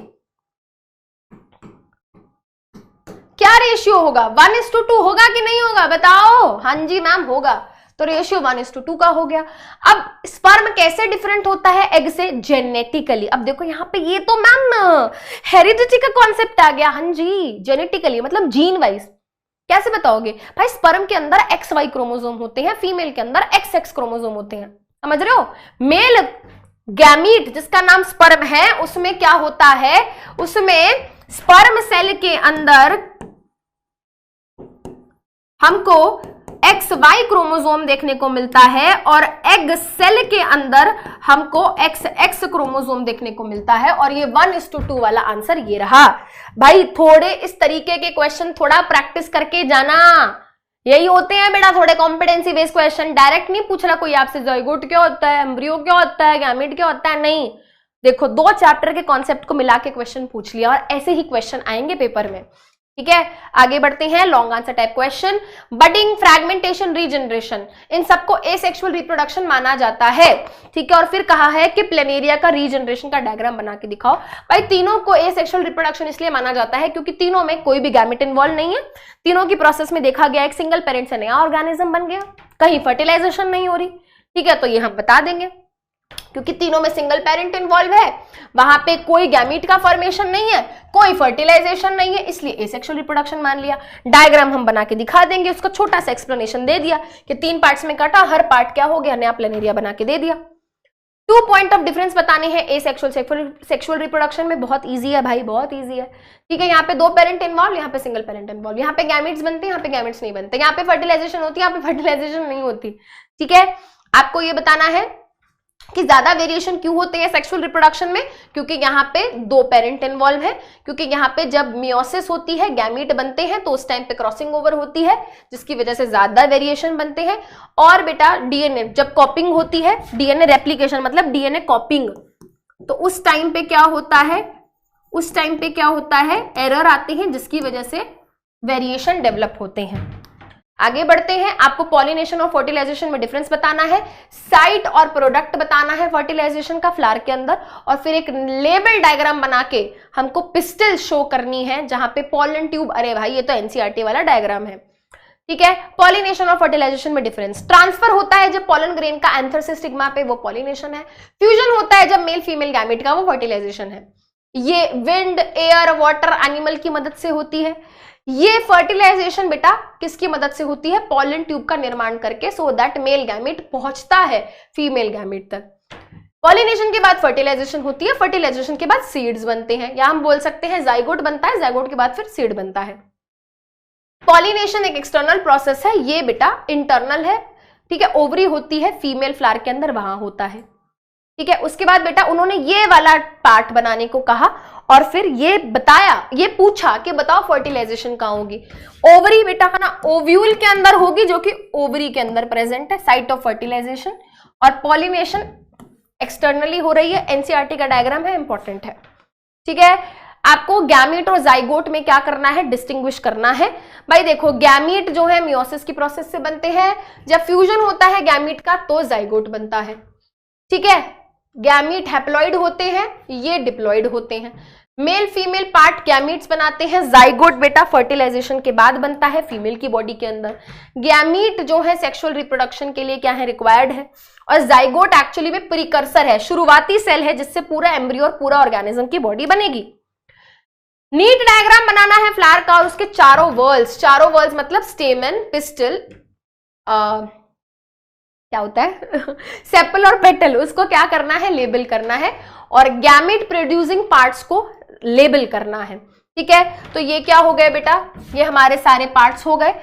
क्या रेशियो होगा, 1:2 होगा कि नहीं होगा बताओ। हाँ जी मैम होगा, तो रेशियो 1:2 का हो गया। अब स्पर्म कैसे डिफरेंट होता है एग से, जेनेटिकली। अब देखो यहाँ पे ये तो मैम हेरिडिटी का कॉन्सेप्ट आ गया। हाँ जी, जेनेटिकली मतलब जीन वाइज। कैसे बताओगे भाई, स्पर्म के अंदर XY क्रोमोसोम होते हैं, फीमेल के अंदर XX क्रोमोसोम होते हैं, समझ रहे हो। मेल गैमीट जिसका नाम स्पर्म है उसमें क्या होता है, उसमें स्पर्म सेल के अंदर हमको XY क्रोमोसोम देखने को मिलता है और एग सेल के अंदर हमको XX क्रोमोसोम देखने को मिलता है, और ये 1:2 वाला आंसर ये रहा। भाई थोड़े इस तरीके के क्वेश्चन थोड़ा प्रैक्टिस करके जाना, यही होते हैं बेटा थोड़े कॉम्पिटेंसी बेस्ड क्वेश्चन। डायरेक्ट नहीं पूछ रहा कोई आपसे जाइगोट क्या होता है, एम्ब्रियो क्या होता है, गैमीट क्या होता है, नहीं। देखो 2 चैप्टर के कॉन्सेप्ट को मिला के क्वेश्चन पूछ लिया, और ऐसे ही क्वेश्चन आएंगे पेपर में। ठीक है, आगे बढ़ते हैं। Long answer type question, budding, fragmentation, regeneration, इन सबको एसेक्सुअल रिप्रोडक्शन माना जाता है। ठीक है, और फिर कहा है कि प्लेनेरिया का रीजनरेशन का डायग्राम बना के दिखाओ। भाई तीनों को एसेक्सुअल रिप्रोडक्शन इसलिए माना जाता है क्योंकि तीनों में कोई भी गैमेट इन्वॉल्व नहीं है, तीनों की प्रोसेस में देखा गया एक सिंगल पेरेंट से नया ऑर्गेनिज्म बन गया, कहीं फर्टिलाइजेशन नहीं हो रही। ठीक है, तो ये हम बता देंगे क्योंकि तीनों में सिंगल पेरेंट इन्वॉल्व है, वहां पे कोई गैमीट का फॉर्मेशन नहीं है, कोई फर्टिलाइजेशन नहीं है, इसलिए एसेक्सुअल रिप्रोडक्शन मान लिया। डायग्राम हम बना के दिखा देंगे, उसका छोटा सा एक्सप्लेनेशन दे दिया कि 3 पार्ट्स में कटा, हर पार्ट क्या हो गया, नया प्लेनेरिया बना के दे दिया। 2 पॉइंट ऑफ डिफरेंस बताने हैं एसेक्सुअल सेक्सुअल रिप्रोडक्शन में, बहुत ईजी है भाई, बहुत ईजी है। ठीक है, यहाँ पे 2 पेरेंट इन्वॉल्व, यहाँ पे सिंगल पेरेंट इन्वॉल्व, यहाँ पे गैमीट्स बनते हैं, यहाँ पे गैमीट्स नहीं बनते, यहाँ पे फर्टिलाइजेशन होती है, यहाँ पे फर्टिलाइजेशन नहीं होती। ठीक है, आपको ये बताना है कि ज्यादा वेरिएशन क्यों होते हैं सेक्सुअल रिप्रोडक्शन में, क्योंकि यहाँ पे 2 पेरेंट इन्वॉल्व है, क्योंकि यहाँ पे जब मियोसिस होती है, गैमीट बनते हैं, तो उस टाइम पे क्रॉसिंग ओवर होती है जिसकी वजह से ज्यादा वेरिएशन बनते हैं। और बेटा डीएनए जब कॉपिंग होती है, डीएनए रेप्लिकेशन मतलब डीएनए कॉपिंग, तो उस टाइम पे क्या होता है, एरर आते हैं जिसकी वजह से वेरिएशन डेवलप होते हैं। आगे बढ़ते हैं, आपको पॉलिनेशन और फर्टिलाइजेशन में डिफरेंस बताना है, साइट और प्रोडक्ट बताना है फर्टिलाइजेशन का फ्लावर के अंदर, और फिर एक लेबल डायग्राम बना के हमको पिस्टल शो करनी है जहां पे पॉलन ट्यूब, अरे भाई ये तो एनसीईआरटी वाला डायग्राम है। ठीक है, पॉलिनेशन और फर्टिलाइजेशन में डिफरेंस, ट्रांसफर होता है जब पॉलन ग्रेन का एंथर से स्टिग्मा पे, वो पॉलिनेशन है। फ्यूजन होता है जब मेल फीमेल गैमेट का, वो फर्टिलाइजेशन है। ये विंड, एयर, वाटर, एनिमल की मदद से होती है। ये फर्टिलाइजेशन बेटा किसकी मदद से होती है, पॉलन ट्यूब का निर्माण करके, सो दैट मेल गैमेट पहुंचता है फीमेल गैमेट तक। पॉलिनेशन के बाद फर्टिलाइजेशन होती है, फर्टिलाइजेशन के बाद सीड्स बनते हैं, या हम बोल सकते हैं जाइगोट बनता है, जाइगोट के बाद फिर सीड बनता है। पॉलिनेशन एक एक्सटर्नल प्रोसेस है, ये बेटा इंटरनल है। ठीक है, ओवरी होती है फीमेल फ्लावर के अंदर, वहां होता है। ठीक है, उसके बाद बेटा उन्होंने ये वाला पार्ट बनाने को कहा और फिर ये बताया, ये पूछा कि बताओ फर्टिलाइजेशन कहां होगी। ओवरी बेटा है ना, ओव्यूल के अंदर होगी, जो कि ओवरी के अंदर प्रेजेंट है, साइट ऑफ फर्टिलाइजेशन। और पॉलिनेशन एक्सटर्नली हो रही है। एनसीईआरटी का डायग्राम है, इंपॉर्टेंट है, ठीक है। आपको गैमीट और जाइगोट में क्या करना है, डिस्टिंग्विश करना है। भाई देखो, गैमीट जो है मियोसिस की प्रोसेस से बनते हैं, जब फ्यूजन होता है गैमीट का तो जाइगोट बनता है, ठीक है। गैमीट हैप्लॉइड होते हैं, ये डिप्लॉइड होते हैं। मेल फीमेल पार्ट गैमीट्स बनाते हैं, जाइगोट बेटा फर्टिलाइजेशन के बाद बनता है फीमेल की बॉडी के अंदर। गैमीट जो है सेक्सुअल रिप्रोडक्शन के लिए क्या है, रिक्वायर्ड है, और जाइगोट एक्चुअली में प्रिकर्सर है, शुरुआती सेल है जिससे पूरा एम्ब्रियो और पूरा ऑर्गेनिज्म की बॉडी बनेगी। नीट डायग्राम बनाना है फ्लावर का, और उसके चारों वर्ल्स मतलब स्टेमन, पिस्टल, क्या होता है सेपल और पेटल, उसको क्या करना है, लेबल करना है, और गैमेट प्रोड्यूसिंग पार्ट्स को लेबल करना है, ठीक है। तो ये क्या हो गए बेटा, ये हमारे सारे पार्ट्स हो गए।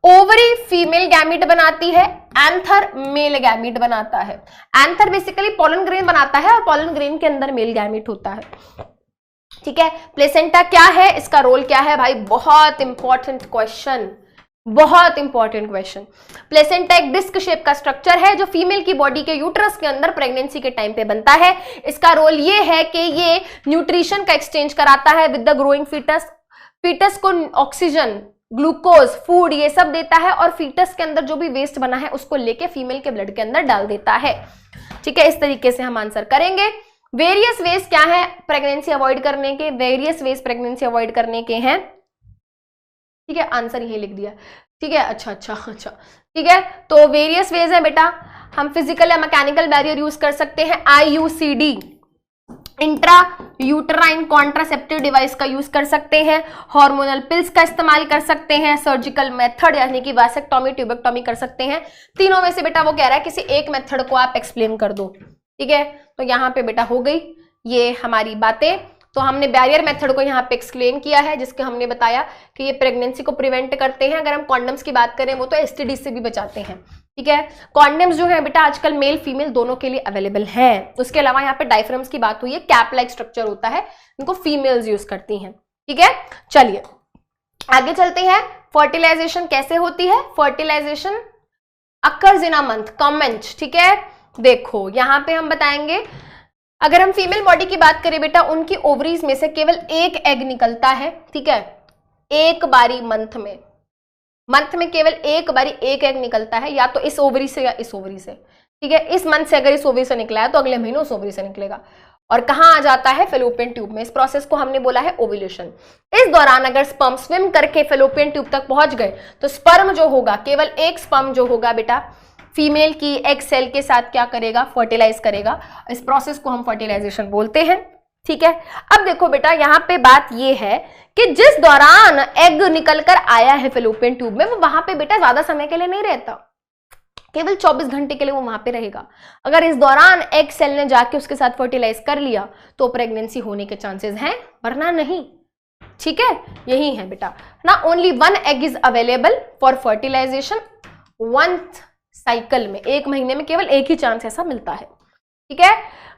ओवरी फीमेल गैमीट बनाती है, एंथर मेल गैमीट बनाता है। एंथर बेसिकली पोलन ग्रेन बनाता है और पोलन ग्रेन के अंदर मेल गैमीट होता है, ठीक है। प्लेसेंटा क्या है, इसका रोल क्या है भाई, बहुत इंपॉर्टेंट क्वेश्चन, बहुत इंपॉर्टेंट क्वेश्चन। प्लेसेंटा एक डिस्क शेप का स्ट्रक्चर है जो फीमेल की बॉडी के यूट्रस के अंदर प्रेगनेंसी के टाइम पे बनता है। इसका रोल ये है कि ये न्यूट्रिशन का एक्सचेंज कराता है with the growing foetus. Foetus को ऑक्सीजन, ग्लूकोज, फूड ये सब देता है, और फीटस के अंदर जो भी वेस्ट बना है उसको लेके फीमेल के ब्लड के अंदर डाल देता है, ठीक है। इस तरीके से हम आंसर करेंगे। वेरियस वेज क्या है प्रेगनेंसी अवॉइड करने के, वेरियस वेज प्रेगनेंसी अवॉइड करने के हैं, ठीक है। आंसर यही लिख दिया, ठीक है। अच्छा, ठीक है। तो वेरियस वेज है बेटा, हम फिजिकल या मैकेनिकल बैरियर यूज कर सकते हैं, IUCD intra uterine contraceptive device का यूज कर सकते हैं, हार्मोनल पिल्स का इस्तेमाल कर सकते हैं, सर्जिकल मेथड यानी कि वासेक्टॉमी, ट्यूबेक्टॉमी कर सकते हैं। तीनों में से बेटा वो कह रहा है किसी एक मेथड को आप एक्सप्लेन कर दो, ठीक है। तो यहाँ पे बेटा हो गई ये हमारी बातें। तो हमने बैरियर मेथड को यहाँ पे एक्सप्लेन किया है, जिसके हमने बताया कि ये प्रेगनेंसी को प्रिवेंट करते हैं। अगर हम कॉन्डम्स की बात करें वो तो STD से भी बचाते हैं, ठीक है। कॉन्डम्स जो है बेटा आजकल मेल फीमेल दोनों के लिए अवेलेबल है। उसके अलावा यहाँ पे डायफ्राम्स की बात हुई है, कैप लाइक स्ट्रक्चर होता है, इनको फीमेल्स यूज करती हैं, ठीक है। चलिए आगे चलते हैं। फर्टिलाइजेशन कैसे होती है, fertilisation occurs in a month, comment, ठीक है। देखो यहाँ पे हम बताएंगे, अगर हम फीमेल बॉडी की बात करें बेटा, उनकी ओवरीज में से केवल एक एग निकलता है, ठीक है। एक बारी मंथ में केवल एक बारी एक एग निकलता है, या तो इस ओवरी से या इस ओवरी से, ठीक है। इस मंथ से अगर इस ओवरी से निकला है तो अगले महीने उस ओवरी से निकलेगा, और कहाँ आ जाता है, फेलोपियन ट्यूब में। इस प्रोसेस को हमने बोला है ओव्यूलेशन। इस दौरान अगर स्पर्म स्विम करके फेलोपियन ट्यूब तक पहुंच गए तो स्पर्म जो होगा, केवल एक स्पर्म जो होगा बेटा फीमेल की एग सेल के साथ क्या करेगा, फर्टिलाइज करेगा। इस प्रोसेस को हम फर्टिलाइजेशन बोलते हैं, ठीक है। अब देखो बेटा यहाँ पे बात ये है कि जिस दौरान एग निकल कर आया है फेलोपियन ट्यूब में, वो वहां पे बेटा ज्यादा समय के लिए नहीं रहता, केवल 24 घंटे के लिए वो वहां पे रहेगा। अगर इस दौरान एग सेल ने जाके उसके साथ फर्टिलाइज कर लिया तो प्रेगनेंसी होने के चांसेस हैं, वरना नहीं, ठीक है। यही है बेटा ना, only one egg is available for fertilisation one cycle में, एक महीने में केवल एक ही चांस ऐसा मिलता है, ठीक है।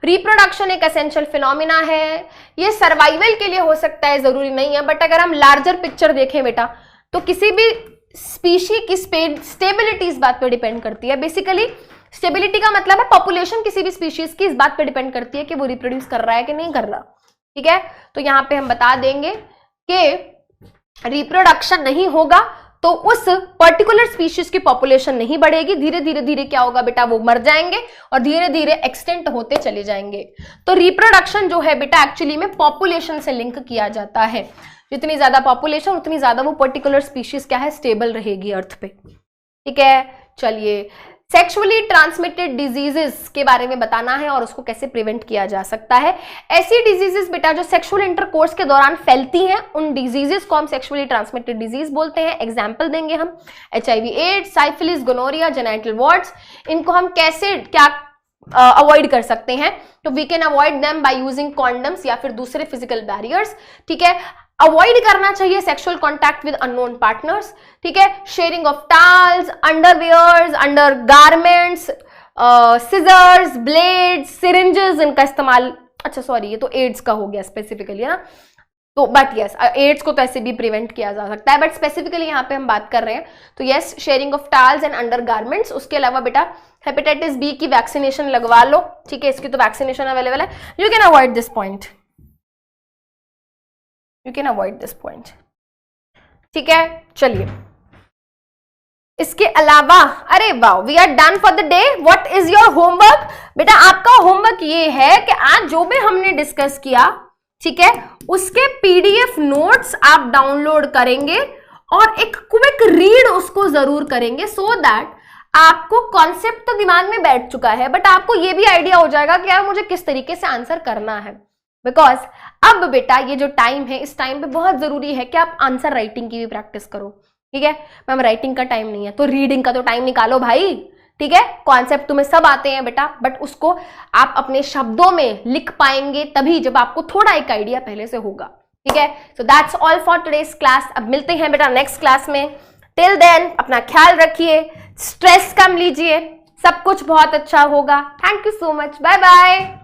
रिप्रोडक्शन एक एसेंशियल फिनोमिना है, ये सर्वाइवल के लिए हो सकता है, जरूरी नहीं है, बट अगर हम लार्जर पिक्चर देखें बेटा तो किसी भी स्पीशी की स्टेबिलिटी इस बात पर डिपेंड करती है। बेसिकली स्टेबिलिटी का मतलब है पॉपुलेशन किसी भी स्पीशीज की इस बात पर डिपेंड करती है कि वो रिप्रोड्यूस कर रहा है कि नहीं कर रहा, ठीक है। तो यहां पे हम बता देंगे कि रिप्रोडक्शन नहीं होगा तो उस पर्टिकुलर स्पीशीज की पॉपुलेशन नहीं बढ़ेगी, धीरे धीरे क्या होगा बेटा, वो मर जाएंगे और धीरे धीरे एक्सटेंट होते चले जाएंगे। तो रिप्रोडक्शन जो है बेटा एक्चुअली में पॉपुलेशन से लिंक किया जाता है। जितनी ज्यादा पॉपुलेशन उतनी ज्यादा वो पर्टिकुलर स्पीशीज क्या है, स्टेबल रहेगी अर्थ पे, ठीक है। चलिए सेक्सुअली ट्रांसमिटेड डिजीजेस के बारे में बताना है और उसको कैसे प्रिवेंट किया जा सकता है। ऐसी डिजीजेस बेटा जो सेक्सुअल इंटरकोर्स के दौरान फैलती हैं, उन डिजीजेस को हम सेक्सुअली ट्रांसमिटेड डिजीज बोलते हैं। एग्जांपल देंगे हम, HIV AIDS, syphilis, gonorrhoea, genital warts. इनको हम कैसे क्या अवॉइड कर सकते हैं, तो we can avoid them by using condoms या फिर दूसरे फिजिकल बैरियर्स, ठीक है। अवॉइड करना चाहिए sexual contact with unknown partners, ठीक है। Sharing of towels, underwears, under garments, scissors, blades, syringes इनका इस्तेमाल, अच्छा सॉरी ये तो एड्स का हो गया स्पेसिफिकली, है ना। तो बट यस, एड्स को तो ऐसे भी प्रिवेंट किया जा सकता है, बट स्पेसिफिकली यहाँ पे हम बात कर रहे हैं तो yes, sharing of towels and undergarments. उसके अलावा बेटा हेपेटाइटिस बी की वैक्सीनेशन लगवा लो, ठीक है, इसकी तो वैक्सीनेशन अवेलेबल है। You can avoid this point, you can avoid this point, ठीक है। चलिए, इसके अलावा अरे वाह, we are done for the day. What is your homework? बेटा आपका होमवर्क ये है कि आज जो भी हमने डिस्कस किया, ठीक है, उसके पीडीएफ नोट्स आप डाउनलोड करेंगे और एक क्विक रीड उसको जरूर करेंगे, सो दैट आपको कॉन्सेप्ट तो दिमाग में बैठ चुका है, बट आपको ये भी आइडिया हो जाएगा कि यार मुझे किस तरीके से आंसर करना है। बिकॉज अब बेटा ये जो टाइम है, इस टाइम पे बहुत जरूरी है कि आप आंसर राइटिंग की भी प्रैक्टिस करो, ठीक है। मैम राइटिंग का टाइम नहीं है, तो रीडिंग का तो टाइम निकालो भाई, ठीक है। कॉन्सेप्ट तुम्हें सब आते हैं बेटा, बट उसको आप अपने शब्दों में लिख पाएंगे तभी जब आपको थोड़ा एक आइडिया पहले से होगा, ठीक है। So that's all for today's class. अब मिलते हैं बेटा नेक्स्ट क्लास में। टिल देन अपना ख्याल रखिए, स्ट्रेस कम लीजिए, सब कुछ बहुत अच्छा होगा। Thank you so much, bye bye.